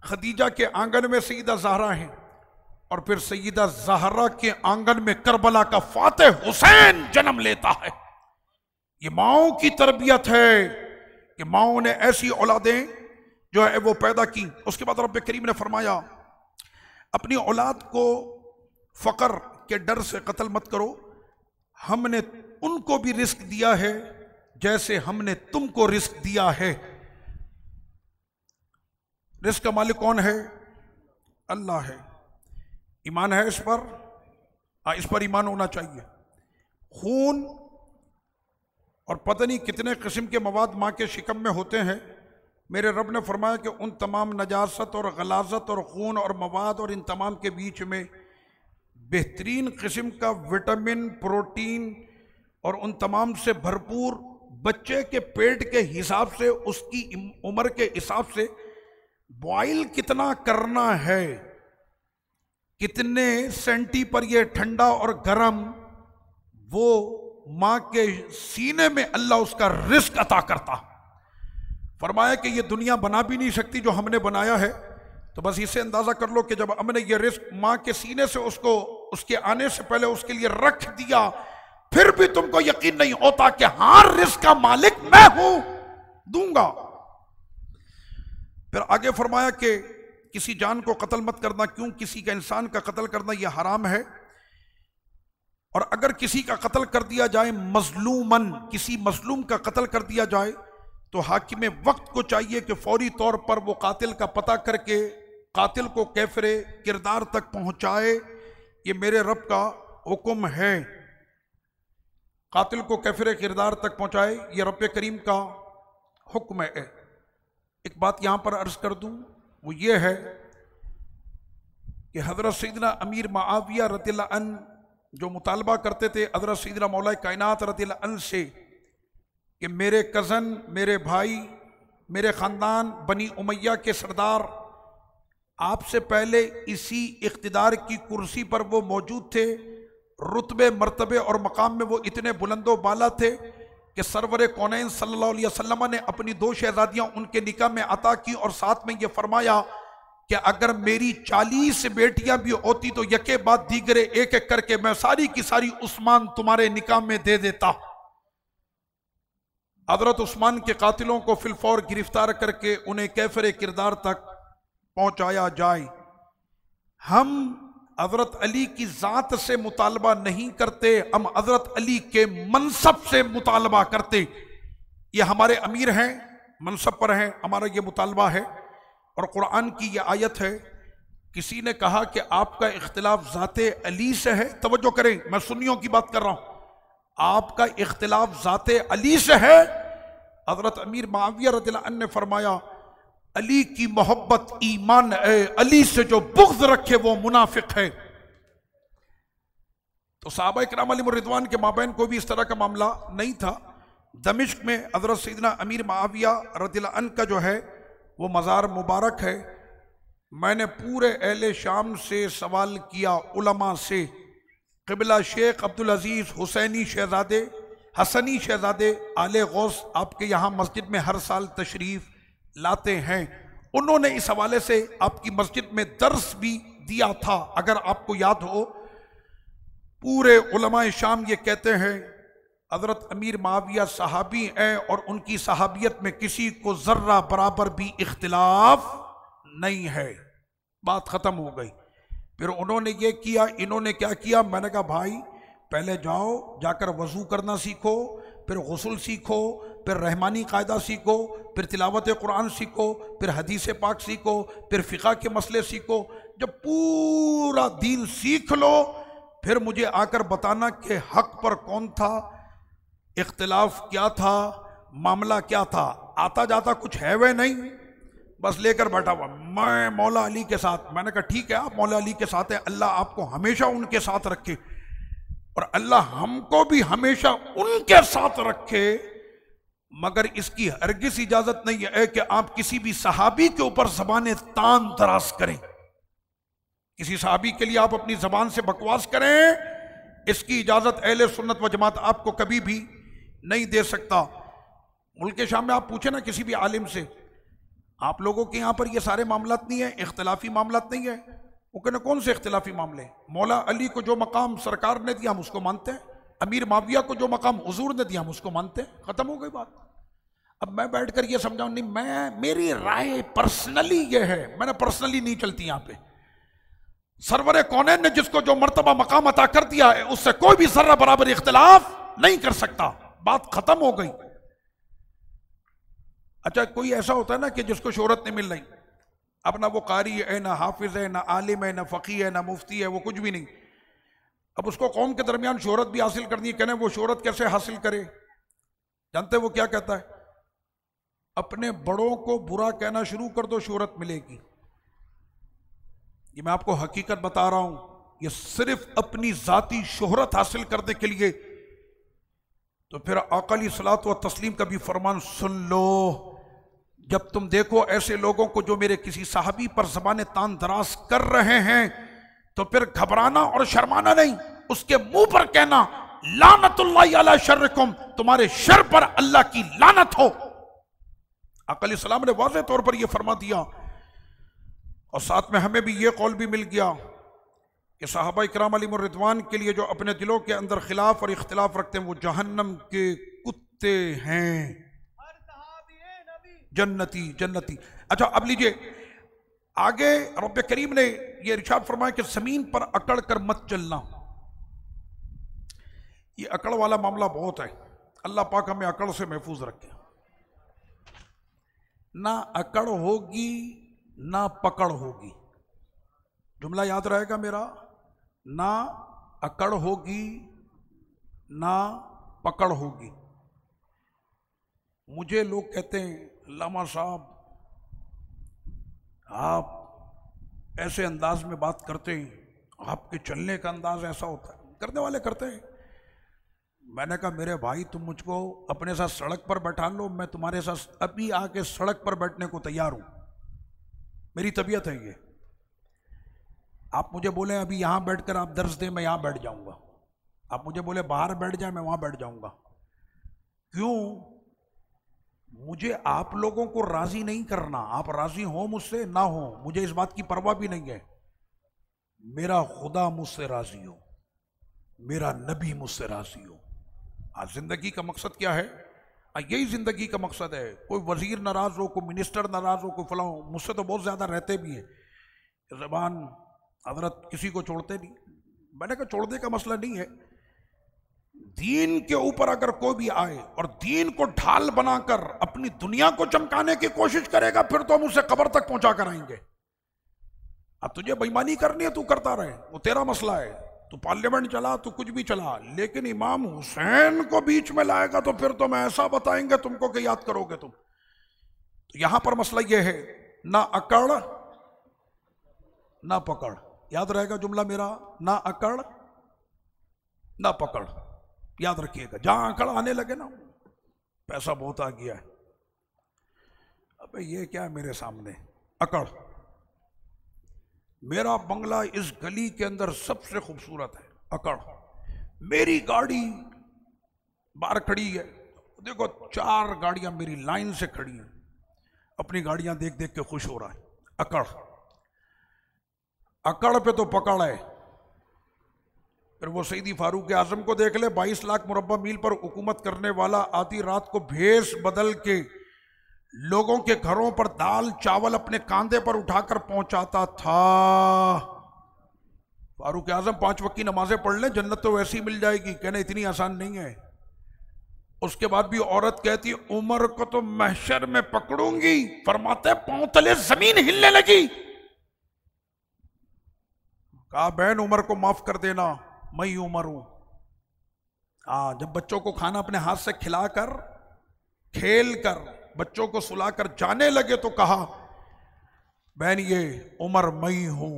खदीजा के आंगन में सईदा ज़हरा हैं, और फिर सईदा ज़हरा के आंगन में करबला का फातिह हुसैन जन्म लेता है। ये माओं की तरबियत है कि माओं ने ऐसी औलादें जो है वो पैदा की। उसके बाद रब्बे करीम ने फरमाया, अपनी औलाद को फकर के डर से कत्ल मत करो, हमने उनको भी रिस्क दिया है जैसे हमने तुमको रिस्क दिया है। रिस्क का मालिक कौन है? अल्लाह है। ईमान है इस पर? हाँ, इस पर ईमान होना चाहिए। खून और पता नहीं कितने किस्म के मवाद माँ के शिकम में होते हैं। मेरे रब ने फरमाया कि उन तमाम नजासत और गलाजत और खून और मवाद और इन तमाम के बीच में बेहतरीन किस्म का विटामिन, प्रोटीन और उन तमाम से भरपूर बच्चे के पेट के हिसाब से, उसकी उम्र के हिसाब से बॉयल कितना करना है, कितने सेंटी पर यह ठंडा और गर्म, वो मां के सीने में अल्लाह उसका रिस्क अता करता। फरमाया कि ये दुनिया बना भी नहीं सकती जो हमने बनाया है। तो बस इसे अंदाजा कर लो कि जब हमने ये रिस्क मां के सीने से उसको उसके आने से पहले उसके लिए रख दिया, फिर भी तुमको यकीन नहीं होता कि हां रिस्क का मालिक मैं हूं, दूंगा। फिर आगे फरमाया कि किसी जान को कत्ल मत करना। क्यों? किसी का इंसान का कत्ल करना यह हराम है। और अगर किसी का कत्ल कर दिया जाए मजलूमन, किसी मजलूम का कत्ल कर दिया जाए, तो हाकिम वक्त को चाहिए कि फौरी तौर पर वो कातिल का पता करके कातिल को कैफरे किरदार तक पहुंचाए। ये मेरे रब का हुक्म है, कातिल को कैफरे किरदार तक पहुंचाए, ये रब करीम का हुक्म है। एक बात यहां पर अर्ज कर दूं, वो ये है कि हजरत सैयदना अमीर मुआविया रज़ियल्लाहु अन्हु जो मुतालबा करते थे हजरत सैयदना मौला कायनात रज़ियल्लाहु अन्हु से कि मेरे कज़न, मेरे भाई, मेरे ख़ानदान बनी उमैया के सरदार आपसे पहले इसी इख्तिदार की कुर्सी पर वो मौजूद थे, रुतबे, मर्तबे और मकाम में वो इतने बुलंदो बाला थे कि सरवर कौनैन सल्लल्लाहु अलैहि वसल्लम ने अपनी 2 शहजादियां उनके निकाह में अता की और साथ में ये फरमाया कि अगर मेरी 40 बेटियां भी होती तो यके बाद दीगरे एक एक करके मैं सारी की सारी उस्मान तुम्हारे निकाह में दे देता। हजरत उस्मान के कातिलों को फिलफौर गिरफ्तार करके उन्हें कैफरे किरदार तक पहुंचाया जाए। हम हजरत अली की जात से मुतालबा नहीं करते, हम हजरत अली के मनसब से मुतालबा करते। ये हमारे अमीर हैं, मनसब पर हैं, हमारा ये मुतालबा है। और कुरान की ये आयत है, किसी ने कहा कि आपका इख्तिलाफ ज़ाते अली से है। तवज्जो करें, मैं सुन्नियों की बात कर रहा हूं। आपका इख्तिलाफ ज़ाते अली से है। हजरत अमीर मुआविया रज़ियल्लाहु अन्हु ने फरमाया अली की मोहब्बत ईमान है, अली से जो बुग़्ज़ रखे वो मुनाफिक है। तो सहाबा किराम अलैहिम रिज़वान के माबैन को भी इस तरह का मामला नहीं था। दमिश्क में हजरत सैयदना अमीर मुआविया रज़ियल्लाहु अन्हु का जो है वो मज़ार मुबारक है। मैंने पूरे अहले शाम से सवाल किया, उलमा से, क़िबला शेख अब्दुल अजीज़ हुसैनी शहज़ादे, हसनी शहज़ादे आले गौस आपके यहाँ मस्जिद में हर साल तशरीफ़ लाते हैं। उन्होंने इस हवाले से आपकी मस्जिद में दर्स भी दिया था, अगर आपको याद हो। पूरे उलमाए शाम ये कहते हैं हजरत अमीर मुआविया सहाबी हैं और उनकी सहाबियत में किसी को जर्रा बराबर भी इख्तिलाफ नहीं है। बात खत्म हो गई। फिर उन्होंने ये किया, इन्होंने क्या किया। मैंने कहा भाई पहले जाओ, जाकर वजू करना सीखो, फिर गुस्ल सीखो, फिर रहमानी कायदा सीखो, फिर तिलावत कुरान सीखो, फिर हदीस पाक सीखो, फिर फ़िक़ा के मसले सीखो। जब पूरा दीन सीख लो फिर मुझे आकर बताना कि हक पर कौन था, इख्तिलाफ क्या था, मामला क्या था। आता जाता कुछ है वह नहीं, बस लेकर बैठा हुआ मैं मौला अली के साथ। मैंने कहा ठीक है, आप मौला अली के साथ हैं, अल्लाह आपको हमेशा उनके साथ रखे और अल्लाह हमको भी हमेशा उनके साथ रखे। मगर इसकी हरगिज़ इजाजत नहीं है कि आप किसी भी सहाबी के ऊपर ज़बान तान तराश करें। किसी सहाबी के लिए आप अपनी ज़बान से बकवास करें, इसकी इजाजत अहले सुन्नत व जमात आपको कभी भी नहीं दे सकता। मुल्क शाम में आप पूछे ना किसी भी आलिम से, आप लोगों के यहाँ पर ये सारे मामलात नहीं है, इख्तिलाफी मामलात नहीं है। वो कहना कौन से इख्तिलाफी मामले? मौला अली को जो मकाम सरकार ने दिया हम उसको मानते हैं, अमीर मुआविया को जो मकाम हुजूर ने दिया हम उसको मानते हैं, खत्म हो गई बात। अब मैं बैठकर ये समझाऊं नहीं, मेरी राय पर्सनली ये है, मैंने पर्सनली नहीं चलती यहाँ पे। सरवर कौनैन ने जिसको जो मर्तबा मकाम अता कर दिया है उससे कोई भी जर्रा बराबर इख्तिलाफ नहीं कर सकता। बात खत्म हो गई। अच्छा कोई ऐसा होता है ना कि जिसको शोहरत नहीं मिल रही, अब ना वो कारी है, ना हाफिज है, ना आलिम है, ना फ़क़ी है, ना मुफ्ती है, वो कुछ भी नहीं। अब उसको कौम के दरमियान शोहरत भी हासिल करनी है। कहने वो शोहरत कैसे हासिल करे? जानते वो क्या कहता है? अपने बड़ों को बुरा कहना शुरू कर दो, शोहरत मिलेगी। ये मैं आपको हकीकत बता रहा हूं, ये सिर्फ अपनी जाती शोहरत हासिल करने के लिए। तो फिर आका अलैहिस्सलातु व तस्लीम का भी फरमान सुन लो, जब तुम देखो ऐसे लोगों को जो मेरे किसी साहबी पर ज़बान तान दराज कर रहे हैं, तो फिर घबराना और शर्माना नहीं, उसके मुंह पर कहना लानतुल्लाहि अला शर्रिकुम, तुम्हारे शर पर अल्लाह की लानत हो। आका अलैहिस्सलाम ने वाज़ेह तौर पर यह फरमा दिया। और साथ में हमें भी ये कौल भी मिल गया कि सहाबा इकराम अलैहिम रिदवान के लिए जो अपने दिलों के अंदर खिलाफ और इख्तिलाफ रखते हैं वो जहन्नम के कुत्ते हैं, जन्नती जन्नती। अच्छा अब लीजिए आगे, रब्बे करीम ने ये इरशाद फरमाया कि जमीन पर अकड़ कर मत चलना। ये अकड़ वाला मामला बहुत है, अल्लाह पाक हमें अकड़ से महफूज रखे। ना अकड़ होगी ना पकड़ होगी, जुमला याद रहेगा मेरा, ना अकड़ होगी ना पकड़ होगी। मुझे लोग कहते हैं लामा साहब आप ऐसे अंदाज में बात करते हैं, आपके चलने का अंदाज ऐसा होता है। करने वाले करते हैं। मैंने कहा मेरे भाई तुम मुझको अपने साथ सड़क पर बैठा लो, मैं तुम्हारे साथ अभी आके सड़क पर बैठने को तैयार हूं, मेरी तबीयत है ये। आप मुझे बोले अभी यहां बैठकर आप दर्स दें, मैं यहां बैठ जाऊंगा। आप मुझे बोले बाहर बैठ जाए, मैं वहां बैठ जाऊंगा। क्यों? मुझे आप लोगों को राजी नहीं करना, आप राजी हो मुझसे ना हो, मुझे इस बात की परवाह भी नहीं है। मेरा खुदा मुझसे राजी हो, मेरा नबी मुझसे राजी हो। आज जिंदगी का मकसद क्या है? यही जिंदगी का मकसद है। कोई वजीर नाराज हो, कोई मिनिस्टर नाराज हो, कोई फलां, मुझसे तो बहुत ज्यादा रहते भी हैं। ज़बान हजरत किसी को छोड़ते नहीं। मैंने कहा छोड़ने का मसला नहीं है, दीन के ऊपर अगर कोई भी आए और दीन को ढाल बनाकर अपनी दुनिया को चमकाने की कोशिश करेगा, फिर तो हम उसे कब्र तक पहुंचा कर आएंगे। अब तुझे बेईमानी करनी है, तू करता रहे, वो तेरा मसला है। तू पार्लियामेंट चला, तू कुछ भी चला, लेकिन इमाम हुसैन को बीच में लाएगा तो फिर तो मैं ऐसा बताएंगे तुमको कि याद करोगे तुम। तो यहां पर मसला यह है, ना अकड़ ना पकड़। याद रहेगा जुमला मेरा, ना अकड़ ना पकड़, याद रखिएगा। जहां अकड़ आने लगे ना, पैसा बहुत आ गया है, अबे ये क्या है मेरे सामने, अकड़। मेरा बंगला इस गली के अंदर सबसे खूबसूरत है, अकड़। मेरी गाड़ी बाहर खड़ी है, देखो 4 गाड़ियां मेरी लाइन से खड़ी हैं, अपनी गाड़ियां देख देख के खुश हो रहा है, अकड़। अकड़ पे तो पकड़ है। फिर वो सईदी फारूक आजम को देख ले, 22 लाख मुरब्बा मील पर हुकूमत करने वाला, आधी रात को भेष बदल के लोगों के घरों पर दाल चावल अपने कांधे पर उठाकर पहुंचाता था। फारूक आजम 5 वक्त की नमाजें पढ़ ले, जन्नत तो वैसी मिल जाएगी। कहने इतनी आसान नहीं है। उसके बाद भी औरत कहती उमर को तो महशर में पकड़ूंगी, फरमाते पांव तले जमीन हिलने लगी। कहा बहन उमर को माफ कर देना, मैं ही उमर हूं। जब बच्चों को खाना अपने हाथ से खिलाकर खेल कर बच्चों को सुलाकर जाने लगे तो कहा बहन ये उमर मैं हूं।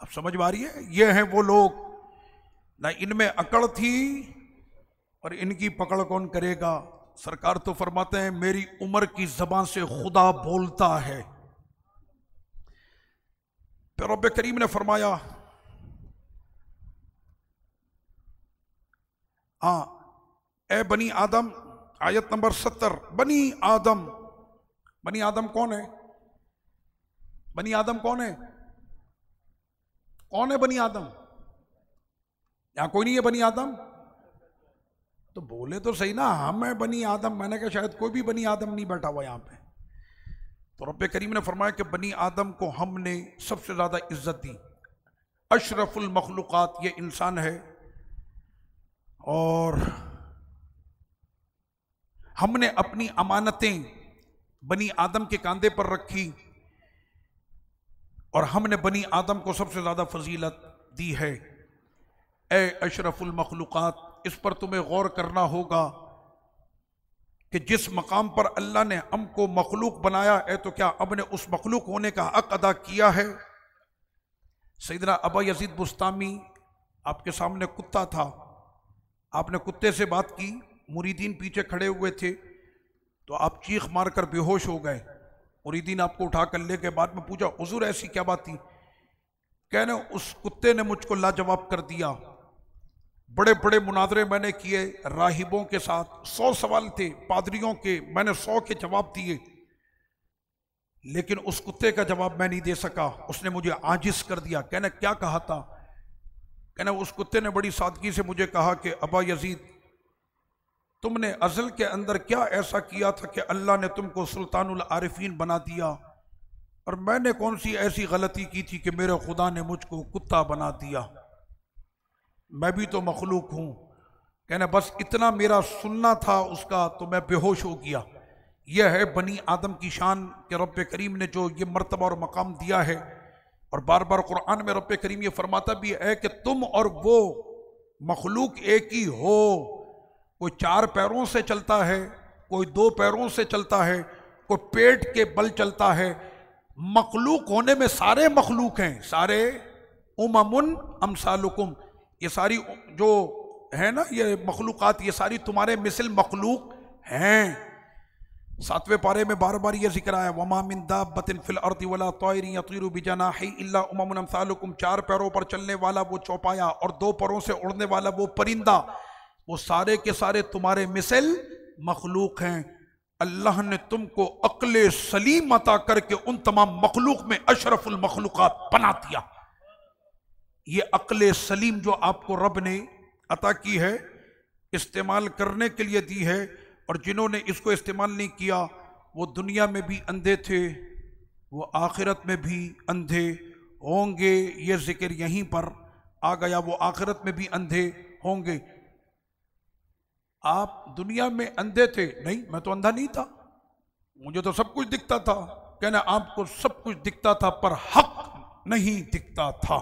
अब समझ में आ रही है? ये हैं वो लोग, ना इनमें अकड़ थी और इनकी पकड़ कौन करेगा। सरकार तो फरमाते हैं मेरी उम्र की जबान से खुदा बोलता है। फिर रब्बे करीम ने फरमाया ए बनी आदम, आयत नंबर 70, बनी आदम। बनी आदम कौन है? बनी आदम कौन है? कौन है बनी आदम? यहां कोई नहीं है बनी आदम? तो बोले तो सही ना, हम है बनी आदम। मैंने कहा शायद कोई भी बनी आदम नहीं बैठा हुआ यहां पे। तो रब्बे करीम ने फरमाया कि बनी आदम को हमने सबसे ज्यादा इज्जत दी। अशरफुल मखलूकात ये इंसान है और हमने अपनी अमानतें बनी आदम के कांधे पर रखी। और हमने बनी आदम को सबसे ज़्यादा फजीलत दी है। ए अशरफुल मखलूक़ात, इस पर तुम्हें गौर करना होगा कि जिस मकाम पर अल्लाह ने हमको मखलूक बनाया है, तो क्या अब ने उस मखलूक होने का हक अदा किया है? सैयदना अबा यजीद बुस्तामी, आपके सामने कुत्ता था, आपने कुत्ते से बात की, मुरीदीन पीछे खड़े हुए थे, तो आप चीख मारकर बेहोश हो गए। मुरीदीन आपको उठा कर ले गए। बाद में पूछा, हुजूर ऐसी क्या बात थी? कहने उस कुत्ते ने मुझको लाजवाब कर दिया। बड़े बड़े मुनाजरे मैंने किए राहिबों के साथ, 100 सवाल थे पादरियों के, मैंने 100 के जवाब दिए, लेकिन उस कुत्ते का जवाब मैं नहीं दे सका। उसने मुझे आजिज कर दिया। कहने क्या कहा था? कहने उस कुत्ते ने बड़ी सादगी से मुझे कहा कि अबा यजीद, तुमने अज़ल के अंदर क्या ऐसा किया था कि अल्लाह ने तुमको सुल्तानुल आरिफीन बना दिया, और मैंने कौन सी ऐसी गलती की थी कि मेरे खुदा ने मुझको कुत्ता बना दिया? मैं भी तो मखलूक हूँ। कहने बस इतना मेरा सुनना था उसका, तो मैं बेहोश हो गया। यह है बनी आदम की शान कि रब्बे करीम ने जो ये मर्तबा और मकाम दिया है। और बार बार कुरान में रब्बे करीम ये फरमाता भी है कि तुम और वो मखलूक एक ही हो। कोई 4 पैरों से चलता है, कोई 2 पैरों से चलता है, कोई पेट के बल चलता है। मखलूक होने में सारे मखलूक हैं, सारे उममुन अमसालुकुम, ये सारी जो है ना ये मखलूकात, ये सारी तुम्हारे मिसल मखलूक हैं। 7वें पारे में बार बार ये जिक्र आया, वमा मिन दाब्बतिन फिल अर्दि वला तायरिन यतीरु बिजनाही इल्ला उममुन अमसालुकुम। 4 पैरों पर चलने वाला वो चौपाया और 2 पैरों से उड़ने वाला वो परिंदा, वो सारे के सारे तुम्हारे मिसल मखलूक हैं। अल्लाह ने तुमको अक्ले सलीम अता करके उन तमाम मखलूक में अशरफुल मखलूकात बना दिया। ये अक्ले सलीम जो आपको रब ने अता की है, इस्तेमाल करने के लिए दी है, और जिन्होंने इसको इस्तेमाल नहीं किया वो दुनिया में भी अंधे थे, वो आखिरत में भी अंधे होंगे। ये जिक्र यहीं पर आ गया, वो आखिरत में भी अंधे होंगे। आप दुनिया में अंधे थे? नहीं, मैं तो अंधा नहीं था, मुझे तो सब कुछ दिखता था। कहना आपको सब कुछ दिखता था पर हक नहीं दिखता था,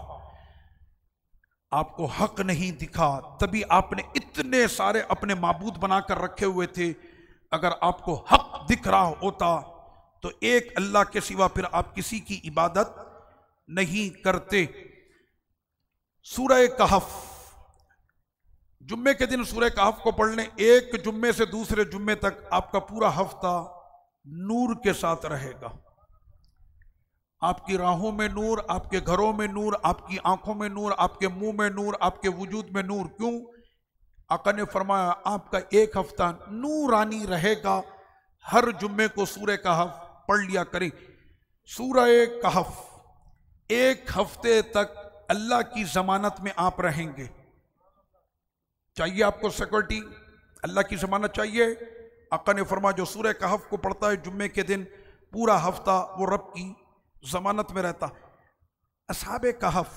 आपको हक नहीं दिखा, तभी आपने इतने सारे अपने माबूद बनाकर रखे हुए थे। अगर आपको हक दिख रहा होता तो एक अल्लाह के सिवा फिर आप किसी की इबादत नहीं करते। सूरह कहफ, जुम्मे के दिन सूरह कहफ को पढ़ने, एक जुम्मे से दूसरे जुम्मे तक आपका पूरा हफ्ता नूर के साथ रहेगा। आपकी राहों में नूर, आपके घरों में नूर, आपकी आंखों में नूर, आपके मुंह में नूर, आपके वजूद में नूर। क्यों? आका ने फरमाया आपका एक हफ्ता नूरानी रहेगा। हर जुम्मे को सूरह कहफ पढ़ लिया करें। सूरह कहफ 1 हफ्ते तक अल्लाह की जमानत में आप रहेंगे। चाहिए आपको सिक्योरिटी, अल्लाह की जमानत चाहिए। आका ने फरमाया जो सूरह कहफ को पढ़ता है जुम्मे के दिन, पूरा हफ्ता वो रब की जमानत में रहता। असहाबे कहफ,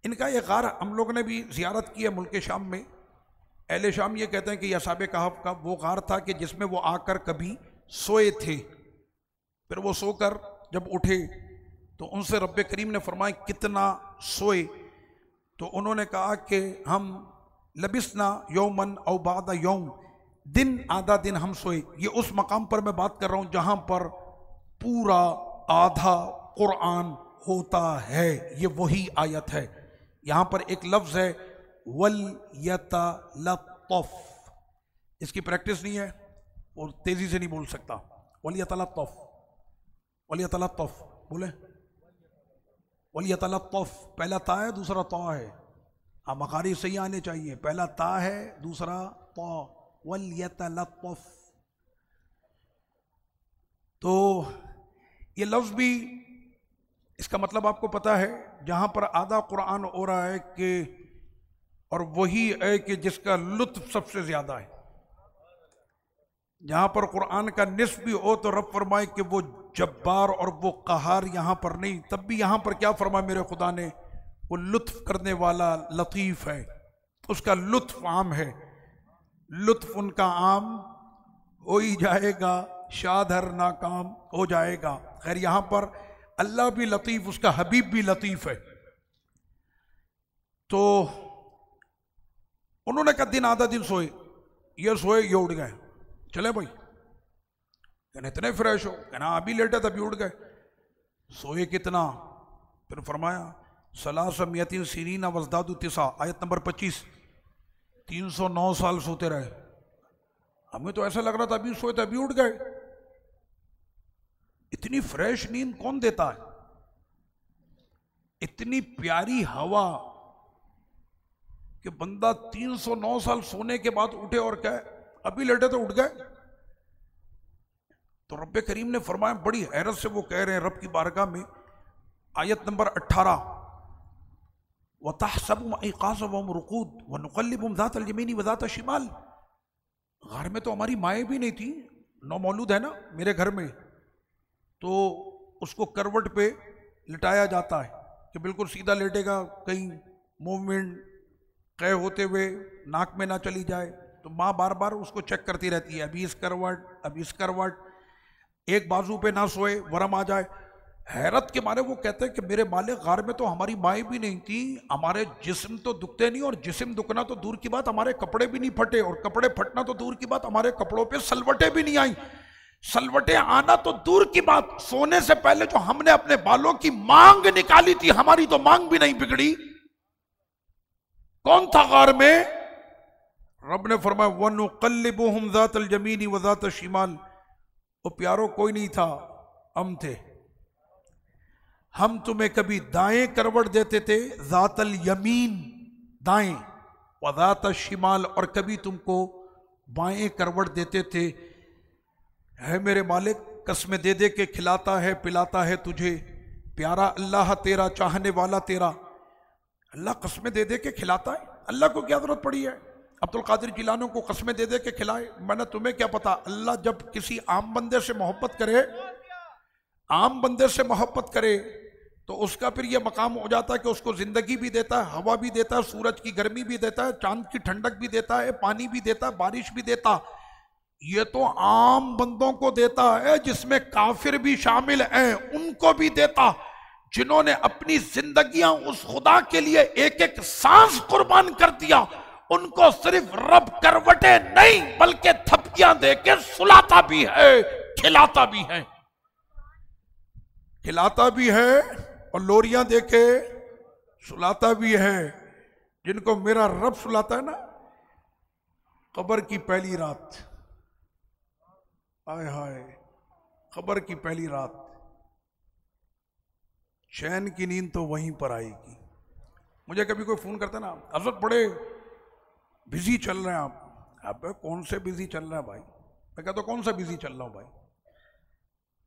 इनका ये गार हम लोगों ने भी जियारत की है मुल्क शाम में। अहले शाम ये कहते हैं कि असहाबे कहफ का वो गार था कि जिसमें वो आकर कभी सोए थे, फिर वो सोकर जब उठे तो उनसे रब्बे करीम ने फरमाया कितना सोए? तो उन्होंने कहा कि हम लबिसना यौमन औ बादा यौम, दिन आधा दिन हम सोए। ये उस मकाम पर मैं बात कर रहा हूँ जहाँ पर पूरा आधा कुरान होता है। ये वही आयत है। यहाँ पर एक लफ्ज़ है वल यतलत्तफ, इसकी प्रैक्टिस नहीं है और तेज़ी से नहीं बोल सकता। वल यतलत्तफ, वल यतलत्तफ बोले, वल यतलत्तफ, पहला ता है दूसरा ता है। हाँ, मकारी सही आने चाहिए, पहला ता है दूसरा ता, वल यतलत्तफ। तो ये लफ्ज़ भी, इसका मतलब आपको पता है, जहाँ पर आधा कुरान हो रहा है कि, और वही है कि जिसका लुत्फ सबसे ज़्यादा है। जहाँ पर कुरान का निस्फ भी हो तो रब फरमाए कि वो जब्बार और वो कहार यहाँ पर नहीं, तब भी यहाँ पर क्या फरमाया मेरे खुदा ने, वो लुत्फ करने वाला लतीफ़ है, उसका लुत्फ आम है। लुत्फ उनका आम हो ही जाएगा, शादर नाकाम हो जाएगा। खैर यहाँ पर अल्लाह भी लतीफ, उसका हबीब भी लतीफ है। तो उन्होंने कहा दिन आधा दिन सोए, ये सोए ये उठ गए, चले भाई। कहने इतने फ्रेश हो? कहना अभी लेटे तभी उठ गए। सोए कितना? फिर फरमाया सलासमियतिन सीरीना वज़दादु तिसा, आयत नंबर 25, 309 साल सोते रहे। हमें तो ऐसा लग रहा था अभी सोए थे अभी उठ गए। इतनी फ्रेश नींद कौन देता है? इतनी प्यारी हवा कि बंदा 309 साल सोने के बाद उठे और कहे अभी लेटे तो उठ गए। तो रब्बे करीम ने फरमाया, बड़ी हैरत से वो कह रहे हैं रब की बारगाह में, आयत नंबर 18, वतहसबुहुम अयक़ाज़ा वहुम रुक़ूद वनुक़ल्लिबुहुम ज़ातल यमीनी व ज़ातल शिमाल। घर में तो हमारी माएँ भी नहीं थी, नौ मौलूद है ना मेरे घर में, तो उसको करवट पे लिटाया जाता है कि बिल्कुल सीधा लेटेगा, कहीं मूवमेंट कह होते हुए नाक में ना चली जाए। तो माँ बार बार उसको चेक करती रहती है, अभी इस करवट अभी इस करवट, एक बाजू पे ना सोए वरम आ जाए। हैरत के मारे वो कहते हैं कि मेरे मालिक, गार में तो हमारी माएँ भी नहीं थी, हमारे जिस्म तो दुखते नहीं, और जिस्म दुखना तो दूर की बात हमारे कपड़े भी नहीं फटे, और कपड़े फटना तो दूर की बात हमारे कपड़ों पे सलवटें भी नहीं आई। सलवटें आना तो दूर की बात, सोने से पहले जो हमने अपने बालों की मांग निकाली थी, हमारी तो मांग भी नहीं बिगड़ी। कौन था गार में? रब ने फरमाया वनुक़ल्लिबुहुम ज़ातल यमीनी व ज़ातल शिमाल। वो प्यारो कोई नहीं था, हम थे। हम तुम्हें कभी दाएं करवट देते थे, ज़ातल यमीन दाएं, व ज़ातल शिमाल, और कभी तुमको बाएं करवट देते थे। है मेरे मालिक, कसमें दे दे के खिलाता है पिलाता है तुझे, प्यारा अल्लाह तेरा, चाहने वाला तेरा। अल्लाह कसमें दे दे के खिलाता है, अल्लाह को क्या जरूरत पड़ी है अब्दुल कादिर जिलानी को कसमें दे दे के खिलाए? मैंने तुम्हें क्या पता। अल्लाह जब किसी आम बंदे से मोहब्बत करे, आम बंदे से मोहब्बत करे, तो उसका फिर यह मकाम हो जाता है कि उसको जिंदगी भी देता है, हवा भी देता है, सूरज की गर्मी भी देता है, चांद की ठंडक भी देता है, पानी भी देता है, बारिश भी देता। ये तो आम बंदों को देता है, जिसमें काफिर भी शामिल हैं, उनको भी देता, जिन्होंने अपनी जिंदगियां उस खुदा के लिए एक एक सांस कुर्बान कर दिया। उनको सिर्फ रब करवटे नहीं बल्कि थपकियां देके सुलाता भी है, खिलाता भी है, खिलाता भी है और लोरियां देके सुलाता भी है। जिनको मेरा रब सुलाता है ना, कब्र की पहली रात, हाय हाय, कब्र की पहली रात, चैन की नींद तो वहीं पर आएगी। मुझे कभी कोई फोन करता ना, हज़रत बड़े बिजी चल रहे हैं आप। अबे कौन से बिजी चल रहे हैं भाई? मैं कहता कौन सा बिजी चल रहा हूं भाई?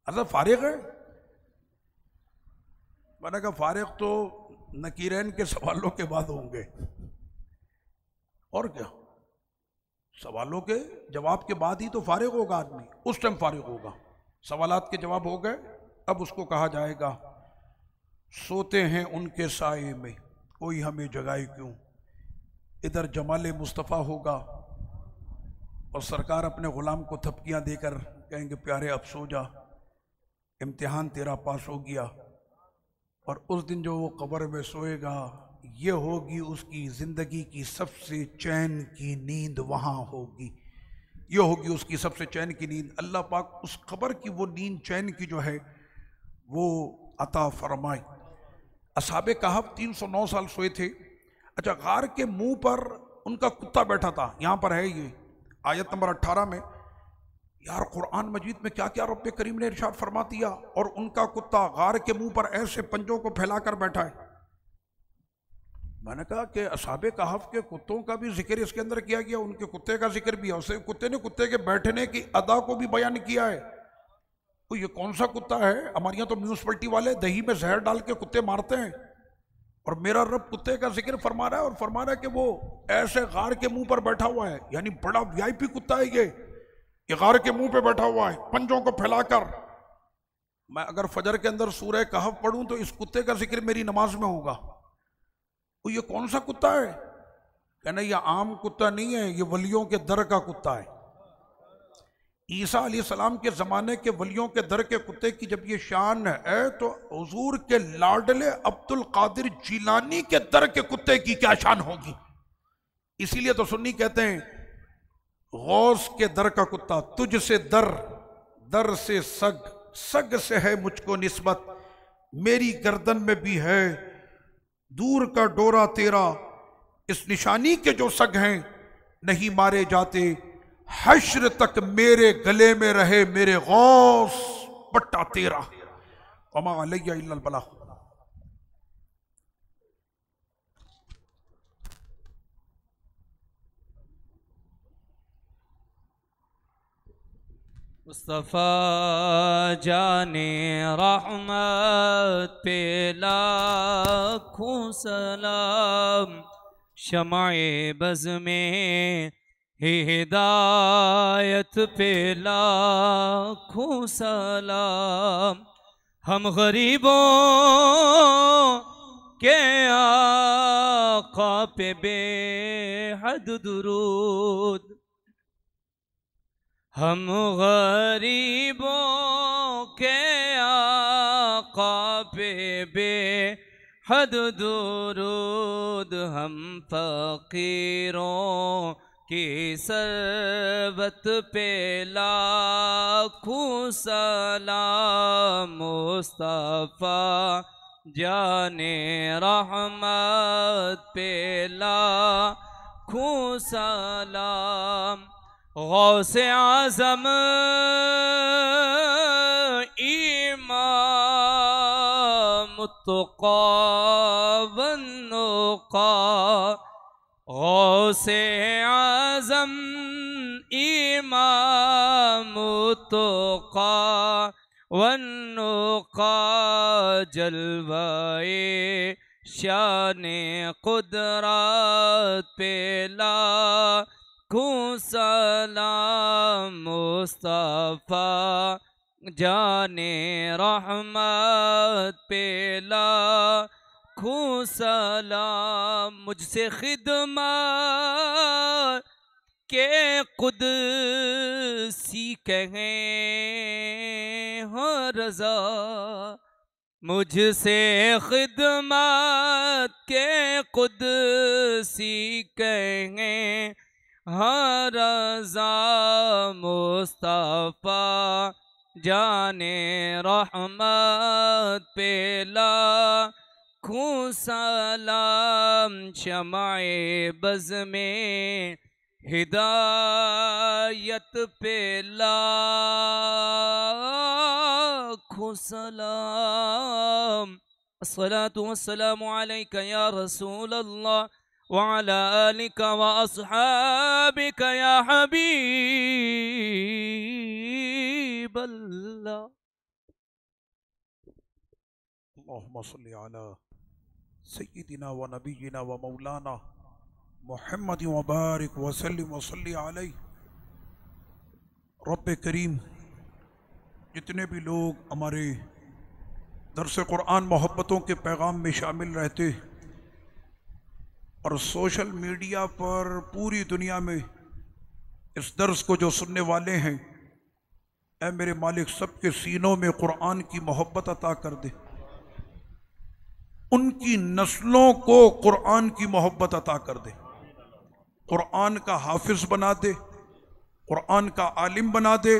हज़रत फारिग है? मैंने कहा फारिग तो नकीरैन के सवालों के बाद होंगे, और क्या, सवालों के जवाब के बाद ही तो फारिग होगा आदमी, उस टाइम फारिग होगा। सवालात के जवाब हो गए, अब उसको कहा जाएगा सोते हैं उनके साए में, कोई हमें जगाए क्यों। इधर जमाले मुस्तफ़ा होगा और सरकार अपने गुलाम को थपकियां देकर कहेंगे प्यारे अब सो जा, इम्तिहान तेरा पास हो गया। और उस दिन जो वो कब्र में सोएगा, ये होगी उसकी ज़िंदगी की सबसे चैन की नींद, वहाँ होगी, ये होगी उसकी सबसे चैन की नींद। अल्लाह पाक उस कब्र की वो नींद चैन की जो है वो अता फरमाए। असहाबे कहफ 309 साल सोए थे। अच्छा, गार के मुंह पर उनका कुत्ता बैठा था, यहां पर है ये आयत नंबर 18 में। यार कुरान मजीद में क्या क्या रब्बे करीम ने इरशाद फरमा दिया। और उनका कुत्ता गार के मुंह पर ऐसे पंजों को फैलाकर बैठा है। मैंने कहा कि असहाबे कहफ के कुत्तों का भी जिक्र इसके अंदर किया गया, उनके कुत्ते का जिक्र भी है, उसे कुत्ते ने कुत्ते के बैठने की अदा को भी बयान किया है। तो ये कौन सा कुत्ता है? हमारे यहाँ तो म्यूनसिपलिटी वाले दही में जहर डाल के कुत्ते मारते हैं, और मेरा रब कुत्ते का जिक्र फरमा रहा है, और फरमा रहा है कि वो ऐसे गार के मुंह पर बैठा हुआ है, यानी बड़ा वीआईपी कुत्ता है ये गार के मुंह पे बैठा हुआ है पंजों को फैलाकर। मैं अगर फजर के अंदर सूरह कहफ पढ़ूं तो इस कुत्ते का जिक्र मेरी नमाज में होगा। तो ये कौन सा कुत्ता है? कहना ये आम कुत्ता नहीं है, ये वलियों के दर का कुत्ता है, ईसा अलैहिस्सलाम के ज़माने के वलियों के दर के कुत्ते की जब ये शान है तो हुजूर के लाडले अब्दुल कादिर जिलानी के दर के कुत्ते की क्या शान होगी। इसीलिए तो सुन्नी कहते हैं गौस के दर का कुत्ता तुझसे दर, दर से सग, सग से है मुझको निस्बत, मेरी गर्दन में भी है दूर का डोरा तेरा, इस निशानी के जो सग हैं नहीं मारे जाते, हश्र तक मेरे गले में रहे मेरे गौस पट्टा तेरा, वमा अलैया इल्लल बलाग। मुस्तफ़ा जाने रहमत पे लाखों सलाम, शमाए बज़ में हिदायत पे लाखों सलाम। हम गरीबों के आका पे बेहद दुरूद, हम गरीबों के आका पे बेहद दुरूद, हम फ़कीरों की सरबत पे लाखों सलाम। मुस्तफ़ा जाने रहमत पे लाखों सलाम। गौसे आज़म इमाम तुक़ा वन्नुक़ा, गौसे आज़म इमाम तुक़ा वन्नुक़ा, जलवाए शाने कुदरत पे लाखों सलाम। मुस्तफ़ा जाने रहमत पे लाखों सलाम। मुझसे खिदमत के कुदसी कहें हो रज़ा, मुझसे खिदमत के कुदसी कहें हर रज़ा। मुस्तफ़ा जाने रहमत पे लाखों सलाम, शमाए बज़ में हिदायत पे लाखों सलाम। अस्सलातु वस्सलामु अलैका या रसूल अल्लाह व अला आलिका व अस्हाबिका या हबीब अल्लाह। अल्लाहुम्मा सल्ली अला सय्यिदिना व नबिय्यिना व मौलाना मुहम्मद व बारिक व सल्लिम व सल्ली अलैहि। रब्बे करीम, जितने भी लोग हमारे दरस कुरान मोहब्बतों के पैगाम में शामिल रहते और सोशल मीडिया पर पूरी दुनिया में इस दर्स को जो सुनने वाले हैं, ऐ मेरे मालिक सबके सीनों में कुरान की मोहब्बत अता कर दे, उनकी नस्लों को कुरान की मोहब्बत अता कर दे, कुरान का हाफिज बना दे, कुरान का आलिम बना दे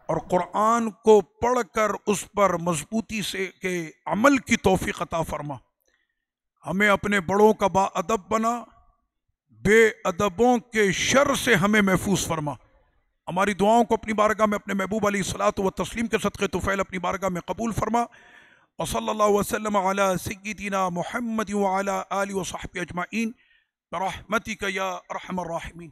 और कुरान को पढ़कर उस पर मजबूती से के अमल की तौफीक अता फरमा। हमें अपने बड़ों का बाअदब बना, बेअदबों के शर से हमें महफूज फरमा। हमारी दुआओं को अपनी बारगाह में अपने महबूब अलैहिस्सलातु व तस्लीम के सदक़े तुफ़ैल अपनी बारगाह में कबूल फरमा। व सल्लल्लाहु वसल्लम अला सय्यिदिना मुहम्मद व अला आलिहि व सहबिहि अजमाइन बिरहमतिका या अरहमर राहिमीन।